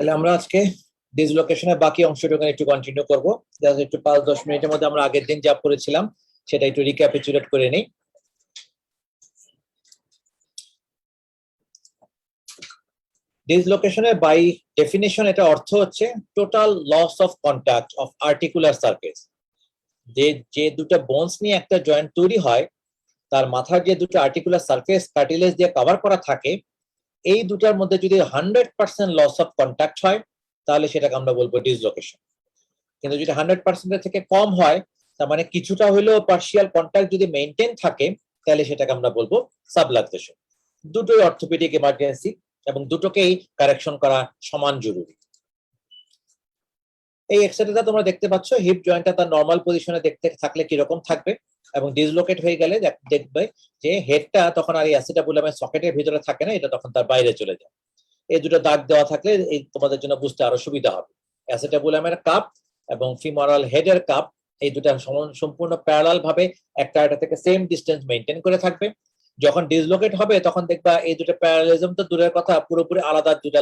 তাহলে আমরা আজকে ডিসলোকেশনের বাকি অংশটুকু একটু কন্টিনিউ করবো। একটু 5-10 মিনিটের মধ্যে আমরা আগের দিন যা করেছিলাম সেটা একটু রিক্যাপিচুলেট করে নিই। ডিসলোকেশনের বাই ডেফিনিশন এটা অর্থ হচ্ছে total loss of contact of articular surface. যে দুটো বোনস নিয়ে একটা জয়েন্ট তৈরি হয় তার মাথার যে দুটো আর্টিকুলার সারফেস কার্টিলেজ দিয়ে কভার করা থাকে, এই দুটার মধ্যে যদি 100% লস অফ কন্টাক্ট হয় তাহলে সেটাকে আমরা বলবো ডিসলোকেশন। কিন্তু যদি 100% থেকে কম হয়, তার মানে কিছুটা হলেও পার্শিয়াল কন্টাক্ট যদি মেইনটেইন থাকে, তাহলে সেটাকে আমরা বলবো সাবলাক্সেশন। দুটোই অর্থোপেডিক ইমার্জেন্সি এবং দুটোকেই কারেকশন করা সমান জরুরি। এই এক্সরেটা তোমরা দেখতে পাচ্ছ, হিপ জয়েন্টটা তার নরমাল পজিশনে দেখতে থাকলে কিরকম থাকবে, এবং ডিসলোকেট হয়ে গেলে দেখবে যে হেডটা তখন আর এই অ্যাসিটাবুলামের সকেটের ভিতরে থাকে না, এটা তখন তার বাইরে চলে যায়। এই দুটো দাগ দেওয়া থাকলে এই তোমাদের জন্য বুঝতে আরো সুবিধা হবে। অ্যাসিটাবুলামের কাপ এবং ফিমোরাল হেডের কাপ এই দুটা সম্পূর্ণ প্যারালাল ভাবে একটা থেকে সেম ডিস্টেন্স মেইনটেইন করে থাকবে। যখন ডিসলোকেট হবে তখন দেখবা এই দুটো প্যারালালিজম তো দূরের কথা, পুরোপুরি আলাদা দুটো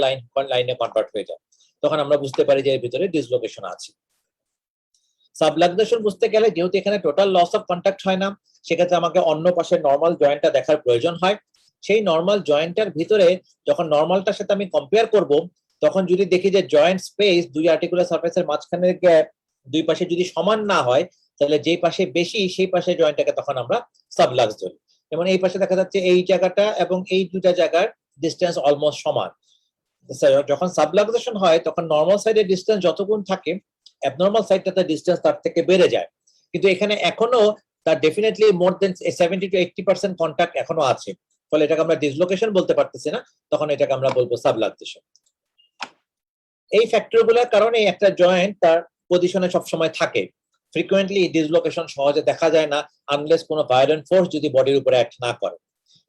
লাইনে কনভার্ট হয়ে যায়। তখন আমরা বুঝতে পারি যে এর ভিতরে ডিসলোকেশন আছে। সাবলাক্সেশন বুঝতে গেলে যেহেতু এখানে টোটাল লস অফ কন্টাক্ট হয় না, সেক্ষেত্রে আমাকে অন্য পাশের নর্মাল জয়েন্টটা দেখার প্রয়োজন হয়। সেই নর্মাল জয়েন্টের ভিতরে যখন নর্মালটার সাথে আমি কম্পেয়ার করব, তখন যদি দেখি যে জয়েন্ট স্পেস দুই আর্টিকুলার সারফেসের মাঝখানের গ্যাপ দুই পাশে যদি সমান না হয়, তাহলে যেই পাশে বেশি সেই পাশে জয়েন্টটাকে তখন আমরা সাবলাক্স ধরি। যেমন এই পাশে দেখা যাচ্ছে এই জায়গাটা এবং এই দুটা জায়গার ডিস্টেন্স অলমোস্ট সমান। যখন সাবলাক্সেশন হয় তখন নর্মাল সাইডের ডিস্টেন্স যতক্ষণ থাকে, অ্যাবনর্মাল সাইডটাতে ডিস্টেন্স তার থেকে বেড়ে যায়। কিন্তু এখানে এখনো তার definitely more than 70 to 80% contact এখনো আছে, ফলে এটাকে আমরা ডিসলোকেশন বলতে পারতেছি না, তখন এটাকে আমরা বলবো সাবলাক্সেশন। এই ফ্যাক্টরগুলোর কারণে একটা জয়েন্ট তার পজিশনে সবসময় থাকে। ফ্রিকুয়েন্টলি ডিসলোকেশন সহজে দেখা যায় না আনলেস কোনো ভায়োলেন্ট ফোর্স যদি বডির উপরে অ্যাক্ট না করে।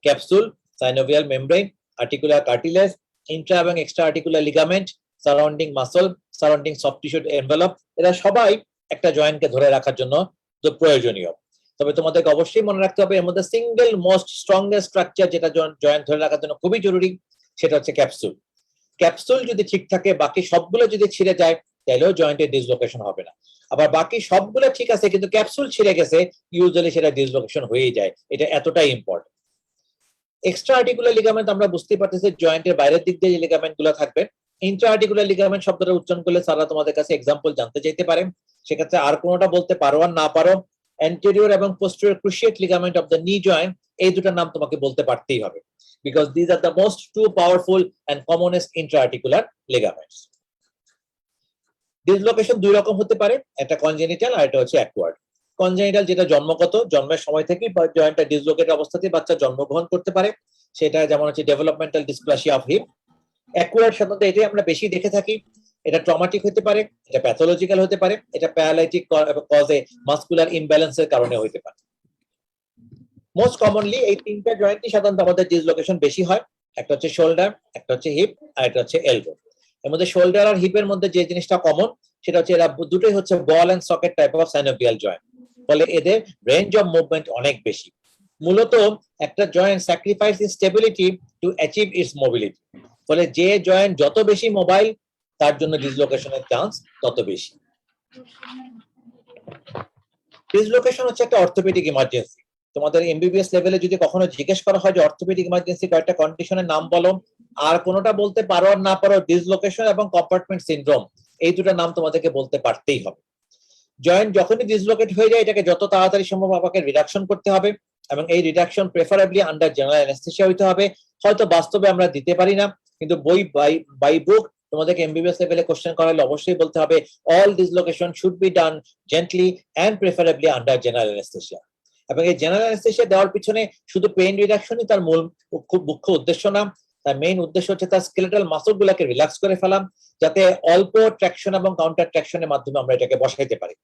Capsule, synovial membrane, articular cartilage, intra এবং extra articular ligament, surrounding muscle, surrounding soft tissue envelope, এরা সবাই একটা জয়েন্টকে ধরে রাখার জন্য প্রয়োজনীয়। তবে তোমাদেরকে অবশ্যই মনে রাখতে হবে এর মধ্যে সিঙ্গেল মোস্ট স্ট্রংগেস্ট স্ট্রাকচার যেটা জয়েন্ট ধরে রাখার জন্য খুবই জরুরি, সেটা হচ্ছে ক্যাপসুল। ক্যাপসুল যদি ঠিক থাকে, বাকি সবগুলো যদি ছিঁড়ে যায়, তাহলেও জয়েন্টের ডিসলোকেশন হবে না। আবার বাকি সবগুলো ঠিক আছে কিন্তু ক্যাপসুল ছিঁড়ে গেছে, ইউজুয়ালি সেটা ডিসলোকেশন হয়েই যায়। এটা এতটাই ইম্পর্টেন্ট। এক্সট্রা আর্টিকুলার লিগামেন্ট আমরা বুঝতে পারতেছি জয়েন্টের বাইরের দিক দিয়ে যে লিগামেন্ট গুলো থাকবে। ইন্ট্রা আর্টিকুলার লিগামেন্ট শব্দটা উচ্চারণ করলে সারা তোমাদের কাছে এক্সাম্পল জানতে চাইতে পারে, সেক্ষেত্রে আর কোনোটা বলতে পারো আর না পারো, অ্যান্টেরিয়র এবং posterior cruciate ligament of the নি জয়েন্ট, এই দুটার নাম তোমাকে বলতে পারতেই হবে, because these are the most two powerful and commonest intra-articular ligaments. Dislocation দুই রকম হতে পারে, একটা কনজেনিটাল আর একটা হচ্ছে অ্যাকোয়ার্ড। কনজেনিটাল যেটা জন্মগত, জন্মের সময় থেকে জয়েন্টটা ডিসলোকেট অবস্থাতেই বাচ্চা জন্মগ্রহণ করতে পারে, সেটা যেমন হচ্ছে developmental dysplasia of heap. Acquired সাধারণত এটাই আমরা বেশি দেখে থাকি। এটা ট্রমাটিক হতে পারে, এটা প্যাথোলজিক্যাল হতে পারে, এটা প্যারালাইটিক কজে মাসকুলার ইমব্যালেন্সের কারণে হতে পারে। মোস্ট কমনলি এই তিনটা জয়েন্টই সাধারণত আমাদের ডিসলোকেশন বেশি হয়। একটা হচ্ছে শোল্ডার, একটা হচ্ছে হিপ, আর একটা হচ্ছে এলবো। এর মধ্যে শোল্ডার আর হিপের মধ্যে যে জিনিসটা কমন, সেটা হচ্ছে এরা দুটোই হচ্ছে ball and socket type of synovial joint, ফলে এদের রেঞ্জ অফ মুভমেন্ট অনেক বেশি। মূলত একটা joint sacrifice is stability to achieve its mobility, ফলে যে জয়েন্ট যত বেশি মোবাইল তার জন্য ডিসলোকেশনের চান্স তত বেশি। ডিসলোকেশন হচ্ছে একটা অর্থোপেডিক ইমার্জেন্সি। তোমাদের এমবিবিএস লেভেলে যদি কখনো জিজ্ঞেস করা হয় যে অর্থোপেডিক ইমার্জেন্সি কয়েকটা কন্ডিশনের নাম বলো, আর কোনোটা বলতে পারো আর না পারো, ডিসলোকেশন এবং কম্পার্টমেন্ট সিনড্রোম এই দুটো নাম তোমাদেরকে বলতে পারতেই হবে। জয়েন্ট যখনই ডিসলোকেট হয়ে যায়, এটাকে যত তাড়াতাড়ি সম্ভব আমাকে রিডাকশন করতে হবে, এবং এই reduction preferably under general anaesthesia হইতে হবে। হয়তো বাস্তবে আমরা দিতে পারি না, কিন্তু বই বাই বুক তোমাদেরকে এমবিবিএস লেভেলে কোশ্চেন করালে অবশ্যই বলতে হবে all dislocation should be done gently and preferably under general anaesthesia. এবং এই জেনারেল অ্যানেস্থেসিয়া দেওয়ার পিছনে শুধু পেইন রিডাকশনই তার মূল খুব মুখ্য উদ্দেশ্য না, তার মেইন উদ্দেশ্য হচ্ছে তার স্কেলেটাল মাসল গুলাকে রিল্যাক্স করে ফেলা, যাতে অল্প ট্র্যাকশন এবং কাউন্টার ট্র্যাকশনের মাধ্যমে আমরা এটাকে বসাইতে পারি।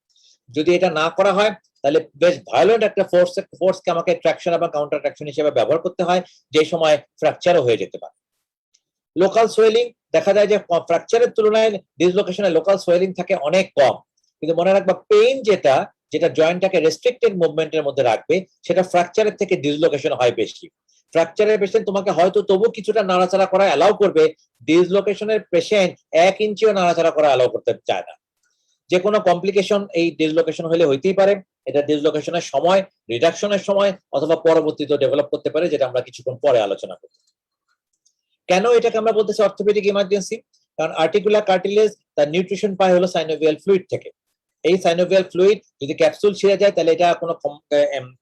যদি এটা না করা হয় তাহলে বেশ ভায়োলেন্ট একটা ফোর্সকে আমাকে ট্র্যাকশন এবং কাউন্টার ট্র্যাকশন হিসেবে ব্যবহার করতে হয়, যে সময় ফ্র্যাকচারও হয়ে যেতে পারে। লোকাল সোয়েলিং দেখা যায় যে ফ্র্যাকচারের তুলনায় ডিসলোকেশনের লোকাল সোয়েলিং থাকে অনেক কম, কিন্তু মনে রাখবা পেইন যেটা জয়েন্টটাকে রেস্ট্রিক্টেড মুভমেন্টের মধ্যে রাখবে, সেটা ফ্র্যাকচারের থেকে ডিসলোকেশন হয় বেশি। ফ্র্যাকচারের পেশেন্ট তোমাকে হয়তো তবু কিছুটা নাড়াচাড়া করা অ্যালাউ করবে, ডিসলোকেশনের পেশেন্ট 1 ইঞ্চিও নাড়াচাড়া করা অ্যালাউ করতে চায় না। যে কোনো কমপ্লিকেশন এই ডিসলোকেশন হলে হইতেই পারে, এটা ডিসলোকেশনের সময়, রিডাকশনের সময় অথবা পরবর্তীতে ডেভেলপ করতে পারে, যেটা আমরা কিছুক্ষণ পরে আলোচনা করব। কেন এটাকে আমরা বলতেছি অর্থোপেডিক ইমার্জেন্সি? কারণ আর্টিকুলার কার্টিলেজ তার নিউট্রিশন পায় হলো সাইনোভিয়াল ফ্লুইড থেকে। এই সাইনোভিয়াল ফ্লুইড যদি ক্যাপসুল ছিঁড়ে যায় তাহলে এটা কোনো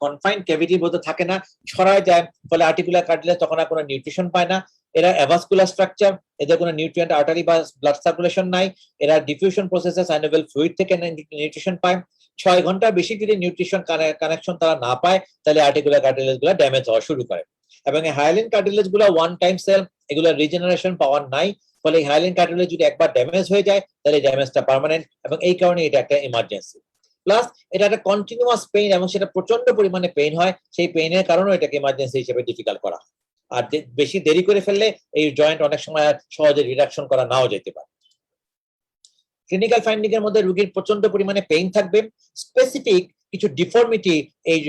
কনফাইন্ড ক্যাভিটির মধ্যে থাকে না, ছড়ায় যায়, ফলে আর্টিকুলার কার্টিলেজ তখন আর কোনো নিউট্রিশন পায় না। এরা অ্যাভাসকুলার স্ট্রাকচার, এদের কোনো নিউট্রিয়েন্ট আর্টারি বা ব্লাড সার্কুলেশন নাই, এরা ডিফিউশন প্রসেসে সাইনোভিয়াল ফ্লুইড থেকে নিউট্রিশন পায়। 6 ঘন্টার বেশি যদি নিউট্রিশন কানেকশন তারা না পায় তাহলে আর্টিকুলার কার্টিলেজ গুলো ড্যামেজ হওয়া শুরু করে। এবং এই হায়ালিন কার্টিলেজ গুলো ওয়ান টাইম সেল, এগুলো রিজেনারেশন পাওয়ার নাই, ফলে হায়ালিন কার্টিলেজ যদি একবার ড্যামেজ হয়ে যায় তাহলে ড্যামেজটা পার্মানেন্ট, এবং এই কারণে এটা একটা ইমার্জেন্সি। প্লাস এটা একটা কন্টিনিউয়াস পেইন এবং সেটা প্রচন্ড পরিমাণে পেইন হয়, সেই পেইনের কারণে এটাকে ইমার্জেন্সি হিসেবে ডিফিকাল্ট করা হয়। আর বেশি দেরি করে ফেললে এই জয়েন্ট অনেক সময় সহজে রিডাকশন করা নাও যেতে পারে। ক্লিনিক্যাল ফাইন্ডিং এর মধ্যে রোগীর প্রচন্ড পরিমাণে পেইন থাকবে, স্পেসিফিক কিছু ডিফর্মিটি এই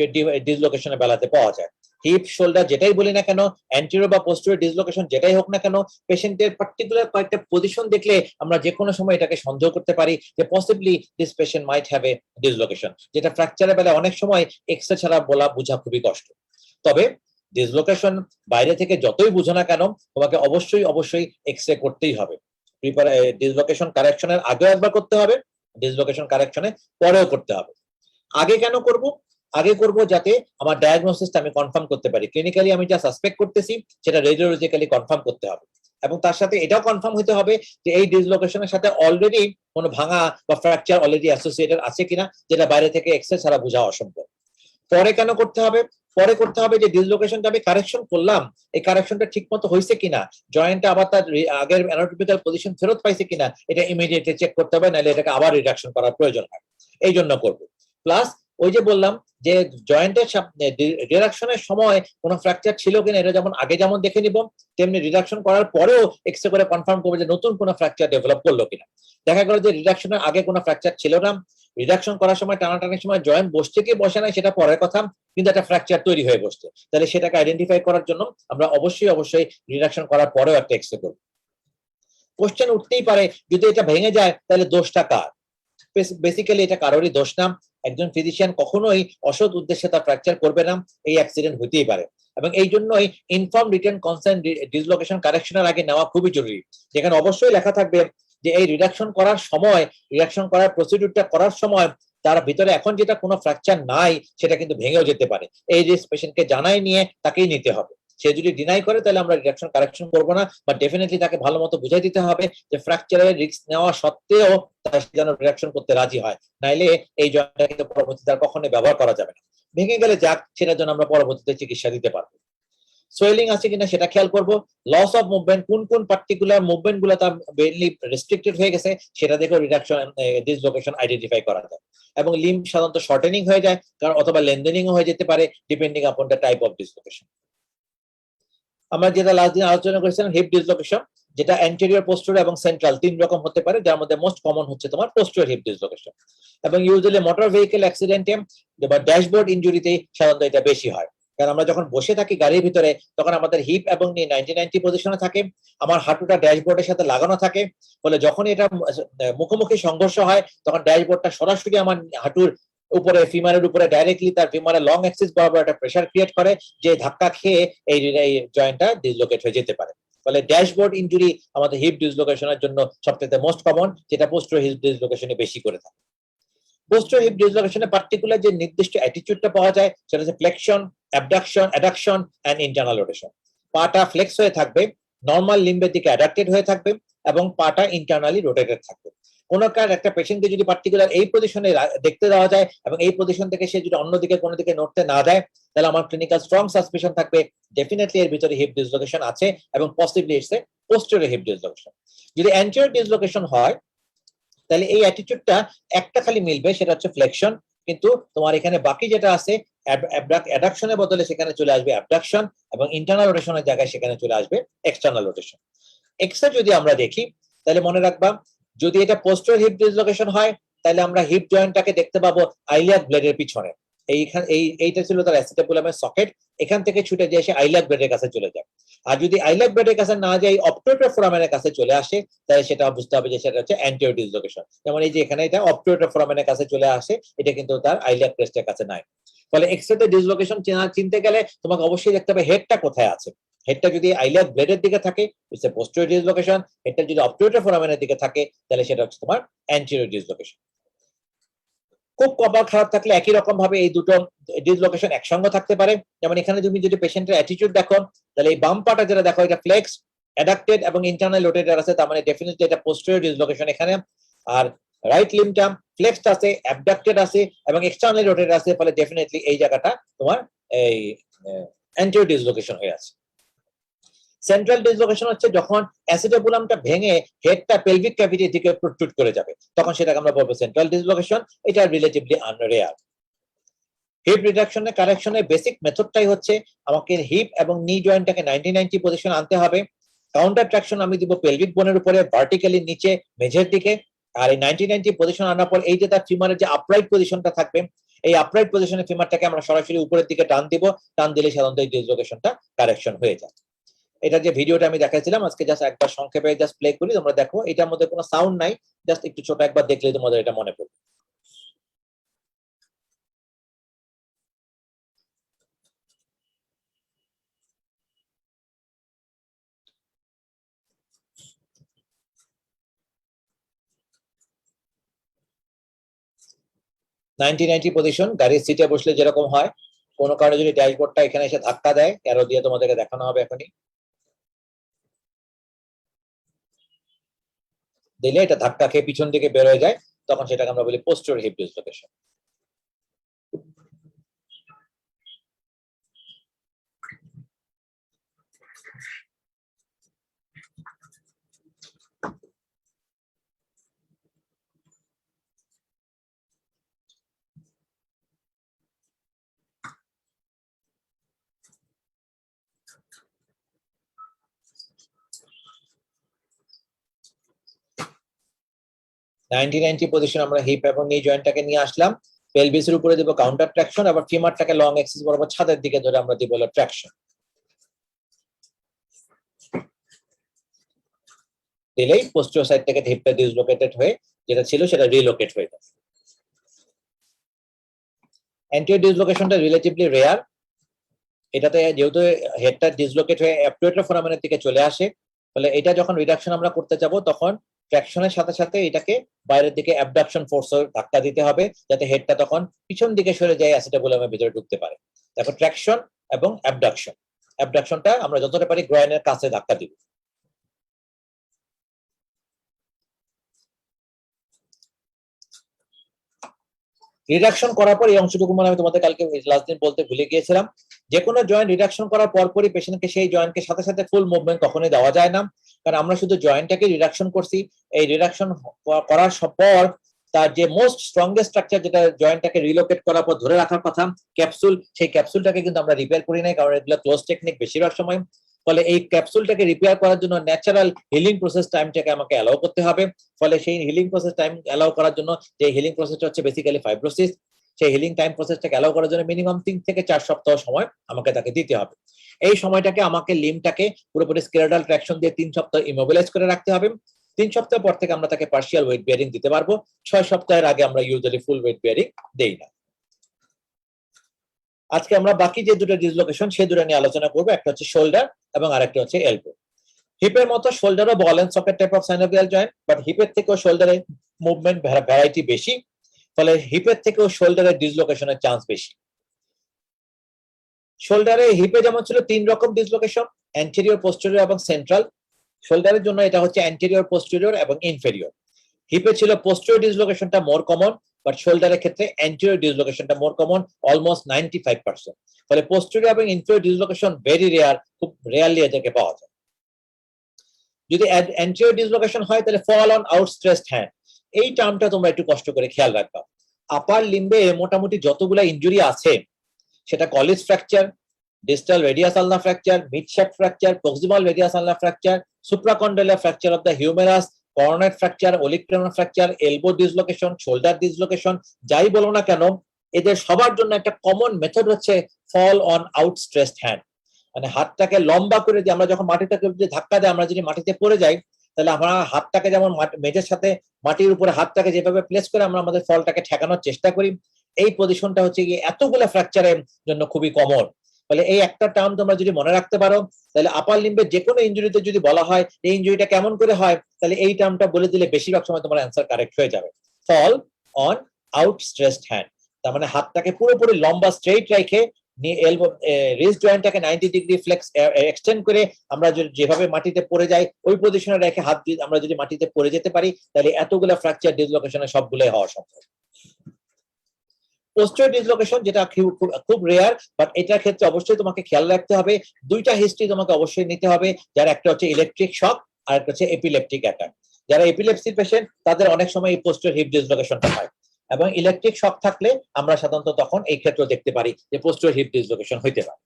ডিসলোকেশনের বেলাতে পাওয়া যায়। হিপ, শোল্ডার যেটাই বলি না কেন, অ্যান্টেরিয়র বা পোস্টেরিয়র ডিসলোকেশন যেটাই হোক না কেন, পেশেন্টের পার্টিকুলার কয়েকটা পজিশন দেখলে আমরা যে কোনো সময় এটাকে সন্দেহ করতে পারি যে possibly this patient might have a dislocation, যেটা ফ্র্যাকচারের বেলায় অনেক সময় এক্সরে ছাড়া বোঝা খুবই কষ্ট। তবে ডিসলোকেশন বাইরে থেকে যতই বুঝো না কেন, তোমাকে অবশ্যই এক্সরে করতেই হবে। ডিসলোকেশন কারেকশনের আগেও একবার করতে হবে, ডিসলোকেশন কারেকশনের পরেও করতে হবে। আগে কেন করব? আগে করব যাতে আমার ডায়াগনোসিসটা আমি কনফার্ম করতে পারি। ক্লিনিক্যালি আমি যা সাসপেক্ট করতেছি সেটা রেডিওলজিক্যালি কনফার্ম করতে হবে, এবং তার সাথে এটাও কনফার্ম হতে হবে যে এই ডিসলোকেশনের সাথে অলরেডি কোনো ভাঙা বা ফ্র্যাকচার অলরেডি অ্যাসোসিয়েটেড আছে কিনা, যেটা বাইরে থেকে এক্সরে ছাড়া বোঝা অসম্ভব। পরে কেন করতে হবে? পরে করতে হবে যে ডিসলোকেশনটা আমি কারেকশন করলাম, এই কারেকশনটা ঠিক মতো হয়েছে কিনা, জয়েন্টটা আবার তার আগের অ্যানাটমিক্যাল পজিশন ফেরত পাইছে কিনা, এটা ইমিডিয়েটলি চেক করতে হবে, নাহলে এটাকে আবার রিডাকশন করার প্রয়োজন হয়। এই জন্য করব। প্লাস ওই যে বললাম যে জয়েন্টের রিডাকশনের সময় কোনো ফ্র্যাকচার ছিল কিনা এটা যেমন আগে যেমন দেখে নিব, তেমনি রিডাকশন করার পরেও এক্সরে করে কনফার্ম করবো যে নতুন কোনো ফ্র্যাকচার ডেভেলপ করলো কিনা। দেখা গেল যে রিডাকশনের আগে কোনো ফ্র্যাকচার ছিল না, রিডাকশন করার সময় টানাটানির সময় জয়েন্ট বসছে কি বসে নাই সেটা পরের কথা, কিন্তু একটা ফ্র্যাকচার তৈরি হয়ে বসছে, তাহলে সেটাকে আইডেন্টিফাই করার জন্য আমরা অবশ্যই রিডাকশন করার পরেও একটা এক্সরে করব। কোশ্চেন উঠতেই পারে যদি এটা ভেঙে যায় তাহলে দোষটা কার? বেসিক্যালি এটা কারোরই দোষ না। একজন ফিজিশিয়ান কখনোই অসৎ উদ্দেশ্যে তার ফ্র্যাকচার করবে না, এই অ্যাক্সিডেন্ট হতেই পারে, এবং এই জন্যই ইনফর্ম রিটেন কনসেন্ট ডিসলোকেশন কারেকশনের আগে নেওয়া খুবই জরুরি, যেখানে অবশ্যই লেখা থাকবে যে এই রিডাকশন করার সময়, রিডাকশন করার প্রসিডিউরটা করার সময় তার ভিতরে এখন যেটা কোনো ফ্র্যাকচার নাই সেটা কিন্তু ভেঙেও যেতে পারে, এই রিস্ক পেশেন্টকে জানাই নিয়ে তাকেই নিতে হবে। সে যদি ডিনাই করে তাহলে আমরা রিডাকশন কারেকশন করবো না, বা ডেফিনেটলি তাকে ভালো মতো বুঝাই দিতে হবে যে ফ্র্যাকচারের রিস্ক নেওয়া সত্ত্বেও তার যেন রিডাকশন করতে রাজি হয়, নাইলে এই জয়েন্টটা কিন্তু পরবর্তীতে আর কখনোই ব্যবহার করা যাবে না। ভেঙে গেলে যাক, সেটার জন্য আমরা পরবর্তীতে চিকিৎসা দিতে পারবো। সোয়েলিং আছে কিনা সেটা খেয়াল করব। লস অফ মুভমেন্ট, কোন পার্টিকুলার মুভমেন্ট গুলো তার মেইনলি রেস্ট্রিক্টেড হয়ে গেছে সেটা দেখে রিডাকশন ডিসলোকেশন আইডেন্টিফাই করা যায়। এবং লিম্ব সাধারণত শর্টেনিং হয়ে যায়, কারণ অথবা লেন্থেনিং হয়ে যেতে পারে depending upon the type of dislocation. আমরা যেটা লাস্ট দিন আলোচনা করেছিলাম হিপ ডিসলোকেশন, যেটা অ্যান্টেরিয়র, পোস্টেরিয়র এবং সেন্ট্রাল 3 রকম হতে পারে, যার মধ্যে মোস্ট কমন হচ্ছে তোমার পোস্টেরিয়র হিপ ডিসলোকেশন, এবং ইউজুয়ালি মোটর ভেহিকল অ্যাক্সিডেন্টে বা ড্যাশবোর্ড ইনজুরিতে সাধারণত এটা বেশি হয়। কারণ আমরা যখন বসে থাকি গাড়ির ভিতরে তখন আমাদের হিপ এবং নি 90-90 পজিশনে থাকে, আমার হাঁটুটা ড্যাশবোর্ডের সাথে লাগানো থাকে, ফলে যখন এটা মুখোমুখি সংঘর্ষ হয় তখন ড্যাশবোর্ডটা সরাসরি আমার হাঁটুর উপরে, ফিমারের উপরে ডাইরেক্টলি তার ফিমারের লং অ্যাক্সিস বরাবর একটা প্রেসার ক্রিয়েট করে, যে ধাক্কা খেয়ে এই জয়েন্টটা ডিসলোকেট হয়ে যেতে পারে। ফলে ড্যাশবোর্ড ইনজুরি আমাদের হিপ ডিসলোকেশনের জন্য সবচেয়ে মোস্ট কমন, যেটা পোস্টেরিয়র হিপ ডিসলোকেশনে বেশি করে থাকে। পোস্টেরিয়র হিপ ডিসলোকেশনে পার্টিকুলার যে নির্দিষ্ট অ্যাটিটিউডটা পাওয়া যায় সেটা হচ্ছে flexion, adduction and internal rotation. পাটা ফ্লেক্স হয়ে থাকবে, নরমাল লিম্বের দিকে অ্যাডাক্টেড হয়ে থাকবে, এবং পাটা ইন্টারনালি রোটেটেড থাকবে। কোন একটা পেশেন্টকে যদি পার্টিকুলার এই পজিশনে দেখতে দেওয়া যায় এবং এই পজিশন থেকে সে যদি অন্যদিকে কোনো দিকে নড়তে না দেয়, তাহলে আমার ক্লিনিক্যাল স্ট্রং সাসপিশন থাকবে ডেফিনেটলি এর ভিতরে হিপ ডিসলোকেশন আছে, এবং possibly it's a posterior hip dislocation. যদি অ্যান্টেরিয়র ডিসলোকেশন হয় তাহলে এই অ্যাটিটিউডটা একটা খালি মিলবে, সেটা হচ্ছে ফ্লেকশন, কিন্তু তোমার এখানে বাকি যেটা আছে অ্যাডাকশনের বদলে সেখানে চলে আসবে অ্যাবডাকশন, এবং ইন্টারনাল রোটেশনের জায়গায় সেখানে চলে আসবে এক্সটার্নাল রোটেশন। এক্সট্রা যদি আমরা দেখি তাহলে মনে রাখবা, যদি এটা পোস্টেরিয়র হিপ ডিসলোকেশন হয় তাহলে আমরা হিপ জয়েন্টটাকে দেখতে পাবো আইলিয়াক ব্লেডের পিছনে, এইটা ছিল তার অ্যাসিটাবুলামের সকেট, এখান থেকে ছুটে যে এসে আইলাক ব্লেডের কাছে চলে যায়। আর যদি আইলাক ব্লেডের কাছে না যায় অবটুরেটর ফোরামেনের কাছে চলে আসে, তাহলে সেটা বুঝতে হবে যে সেটা হচ্ছে অ্যান্টেরিয়র ডিসলোকেশন। যেমন এই যে এখানে এটা অবটুরেটর ফোরামেনের কাছে চলে আসে, এটা কিন্তু তার আইলাক ক্রেস্টের কাছে নাই। ফলে এক্সরেতে ডিসলোকেশন চিনতে গেলে তোমাকে অবশ্যই দেখতে হবে হেডটা কোথায় আছে। হেডটা যদি আইলাক ব্লেডের দিকে থাকে ইটস এ পোস্টেরিয়র ডিসলোকেশন, হেডটা যদি অবটুরেটর ফোরামেনের দিকে থাকে তাহলে সেটা হচ্ছে তোমার অ্যান্টেরিয়র ডিসলোকেশন। খুব কপাল খারাপ থাকলে একই রকম ভাবে এই দুটো ডিসলোকেশন একসঙ্গে থাকতে পারে। যেমন এখানে তুমি যদি পেশেন্টের অ্যাটিটিউড দেখো, তাহলে এই বাম পাটা যেটা দেখো এটা ফ্লেক্স, অ্যাডাক্টেড এবং ইন্টারনাল রোটেটর আছে, তার মানে ডেফিনেটলি এটা পোস্টেরিয়র ডিসলোকেশন এখানে। আর রাইট লিম্বটা ফ্লেক্সড আছে, অ্যাবডাক্টেড আছে এবং এক্সটার্নাল রোটেটর আছে, ফলে ডেফিনেটলি এই জায়গাটা তোমার এই অ্যান্টেরিয়র ডিসলোকেশন হয়ে আছে। সেন্ট্রাল ডিসলোকেশন হচ্ছে যখন অ্যাসিটাবুলামটা ভেঙে হেডটা পেলভিক ক্যাভিটির দিকে প্রোট্রুড করে যাবে, তখন সেটাকে আমরা বলবো সেন্ট্রাল ডিসলোকেশন। এটা রিলেটিভলি আনরেয়ার। হিপ রিডাকশনের কারেকশনের বেসিক মেথডটাই হচ্ছে আমাকে হিপ এবং নি জয়েন্টটাকে 90-90 পজিশন আনতে হবে। কাউন্টার ট্রাকশন আমি দিব পেলভিক বোনের উপরে ভার্টিক্যালি নিচে মেঝের দিকে। আর এই 90-90 পজিশন আনার পর এই যে তার ফিমারের যে আপরাইট পজিশনটা থাকবে, এই আপরাইট পজিশনে ফিমারটাকে আমরা সরাসরি উপরের দিকে টান দিব, টান দিলে সাধারণত এই ডিসলোকেশনটা কারেকশন হয়ে যায়। এটা যে ভিডিওটা আমি দেখাইছিলাম আজকে জাস্ট একবার সংক্ষেপে জাস্ট প্লে করি, তোমরা দেখো এটার মধ্যে কোনো সাউন্ড নাই, জাস্ট একটু ছোট একবার দেখলে তোমাদের এটা মনে পড়বে। নাইনটি পজিশন গাড়ির সিটে বসলে যেরকম হয়, কোনো কারণে যদি ড্যাশবোর্ডটা এখানে এসে ধাক্কা দেয়, অ্যারো দিয়ে তোমাদেরকে দেখানো হবে এখনই, দিলে এটা ধাক্কা খেয়ে পিছন দিকে বের হয়ে যায়, তখন সেটাকে আমরা বলি posterior hip dislocation. Ninety position আমরা হিপ এবং নি জয়েন্টটাকে নিয়ে আসলাম, পেলভিসের উপরে দিব কাউন্টার ট্রাকশন, আবার ফিমারটাকে লং এক্সিস বরাবর ছাদের দিকে ধরে আমরা দিব হলো ট্রাকশন। দিলেই পোস্টেরিয়র সাইড থেকে হিপটা ডিসলোকেটেড হয়ে যেটা ছিল সেটা রিলোকেট হয়ে যাবে। অ্যান্টিরিয়র ডিসলোকেশনটা রিলেটিভলি রেয়ার। এটাতে যেহেতু হেডটা ডিসলোকেট হয়ে অ্যাবডুরেটর ফোরামেনের দিকে চলে আসে, ফলে এটা যখন রিডাকশন আমরা করতে যাব তখন ট্র্যাকশনের সাথে সাথে এটাকে বাইরের দিকে অ্যাবডাকশন ফোর্স ধাক্কা দিতে হবে, যাতে হেডটা তখন পিছন দিকে সরে যায়, অ্যাসিটাবুলামের ভিতরে ঢুকতে পারে। দেখো ট্র্যাকশন এবং অ্যাবডাকশন, অ্যাবডাকশনটা আমরা যতটা পারি গ্রয়েনের কাছে ধাক্কা দিব। রিডাকশন করার পর এই অংশটুকু মানে আমি তোমাদের কালকে লাস্ট দিন বলতে ভুলে গিয়েছিলাম, যে কোনো জয়েন্ট রিডাকশন করার পরপরই পেশেন্টকে সেই জয়েন্টকে সাথে সাথে ফুল মুভমেন্ট কখনোই দেওয়া যায় না, কারণ আমরা শুধু জয়েন্টটাকে রিডাকশন করছি। এই রিডাকশন করার পর তার যে মোস্ট স্ট্রংগেস্ট স্ট্রাকচার, যেটা জয়েন্টটাকে রিলোকেট করার পর ধরে রাখার কথা, ক্যাপসুল, সেই ক্যাপসুলটাকে কিন্তু আমরা রিপেয়ার করি নাই, কারণ এগুলো ক্লোজ টেকনিক বেশিরভাগ সময়। ফলে এই ক্যাপসুলটাকে রিপেয়ার করার জন্য ন্যাচারাল হিলিং প্রসেস টাইমটাকে আমাকে অ্যালাউ করতে হবে। ফলে সেই হিলিং প্রসেস টাইম অ্যালাউ করার জন্য, যে হিলিং প্রসেসটা হচ্ছে বেসিক্যালি ফাইব্রোসিস, সেই হিলিং টাইম প্রসেসটাকে অ্যালাউ করার জন্য মিনিমাম 3 থেকে 4 সপ্তাহ সময় আমাকে তাকে দিতে হবে। এই সময়টাকে আমাকে লিম্বটাকে পুরোপুরি স্কেলেটাল ট্র্যাকশন দিয়ে 3 সপ্তাহ ইমোবিলাইজ করে রাখতে হবে। 3 সপ্তাহ পর থেকে আমরা তাকে পার্শিয়াল ওয়েট বিয়ারিং দিতে পারবো। 6 সপ্তাহের আগে আমরা ইউজুয়ালি ফুল ওয়েট বিয়ারিং দেই না। আজকে আমরা বাকি যে দুটো ডিসলোকেশন সেই দুটো নিয়ে আলোচনা করবো, একটা হচ্ছে শোল্ডার এবং আরেকটা হচ্ছে এলবো। হিপের মতো শোল্ডারও ball and socket type of synovial joint, but হিপের থেকেও শোল্ডারের মুভমেন্ট ভ্যারাইটি বেশি, ফলে হিপের থেকেও শোল্ডারের ডিসলোকেশনের চান্স বেশি। শোল্ডারে হিপে যেমন ছিল 3 রকম ডিসলোকেশন, অ্যান্টেরিয়র, পোস্টেরিয়র এবং সেন্ট্রাল। শোল্ডারের জন্য এটা হচ্ছে অ্যান্টেরিয়র, পোস্টেরিয়র এবং ইনফেরিয়র। হিপে ছিল পোস্টেরিয়র ডিসলোকেশনটা মোর কমন, বাট শোল্ডারের ক্ষেত্রে অ্যান্টেরিয়র ডিসলোকেশনটা মোর কমন, অলমোস্ট 95%। ফলে পোস্টেরিয়র এবং ইনফেরিয়র ডিসলোকেশন ভেরি রেয়ার, খুব রেয়ারলি এটাকে পাওয়া যায়। যদি অ্যান্টেরিয়র ডিসলোকেশন হয় তাহলে ফল অন আউটস্ট্রেচড হ্যান্ড, এই টার্মটা তোমরা একটু কষ্ট করে খেয়াল রাখবা। আপার লিম্বে মোটামুটি যতগুলা ইনজুরি আছে, সেটা Colles fracture, distal radius ulna fracture, mid shaft fracture, proximal radius ulna fracture, supracondylar fracture of the humerus, coronoid fracture, olecranon fracture, elbow dislocation, shoulder dislocation, যাই বলো না কেন, এদের সবার জন্য একটা কমন মেথড হচ্ছে ফল অন আউটস্ট্রেচড হ্যান্ড। মানে হাতটাকে লম্বা করে দিয়ে আমরা যখন মাটিটাকে যদি ধাক্কা দেয়, আমরা যদি মাটিতে পড়ে যাই, তাহলে আমরা হাতটাকে যেমন মেঝের সাথে মাটির উপরে হাতটাকে যেভাবে প্লেস করে আমরা আমাদের ফলটাকে ঠেকানোর চেষ্টা করি, এই পজিশনটা হচ্ছে গিয়ে এতগুলো ফ্র্যাকচারের জন্য খুবই কমন। ফলে এই একটা টার্ম তোমরা যদি মনে রাখতে পারো, তাহলে আপার লিম্বের যে কোনো ইনজুরিতে যদি বলা হয় এই ইনজুরিটা কেমন করে হয়, তাহলে এই টার্মটা বলে দিলে বেশিরভাগ সময় তোমার অ্যান্সার কারেক্ট হয়ে যাবে। ফল অন আউটস্ট্রেচড হ্যান্ড, তার মানে হাতটাকে পুরোপুরি লম্বা স্ট্রেইট রেখে এলবো রিস্ট জয়েন্টটাকে 90 ডিগ্রি ফ্লেক্স এক্সটেন্ড করে আমরা যেভাবে মাটিতে পড়ে যাই ওই পজিশনে রেখে হাত আমরা যদি মাটিতে পড়ে যেতে পারি, তাহলে এতগুলো ফ্র্যাকচার ডিসলোকেশনে সবগুলোই হওয়া সম্ভব। পোস্টেরিয়র ডিসলোকেশন যেটা খুব রেয়ার, বাট এটার ক্ষেত্রে অবশ্যই তোমাকে খেয়াল রাখতে হবে, দুইটা হিস্ট্রি তোমাকে অবশ্যই নিতে হবে, যার একটা হচ্ছে ইলেকট্রিক শক আর একটা হচ্ছে এপিলেপটিক অ্যাটাক। যারা এপিলেপসি পেশেন্ট তাদের অনেক সময় এই পোস্টেরিয়র হিপ ডিসলোকেশনটা হয়, এবং ইলেকট্রিক শক থাকলে আমরা সাধারণত তখন এই ক্ষেত্রে দেখতে পারি যে পোস্টেরিয়র হিপ ডিসলোকেশন হইতে পারে।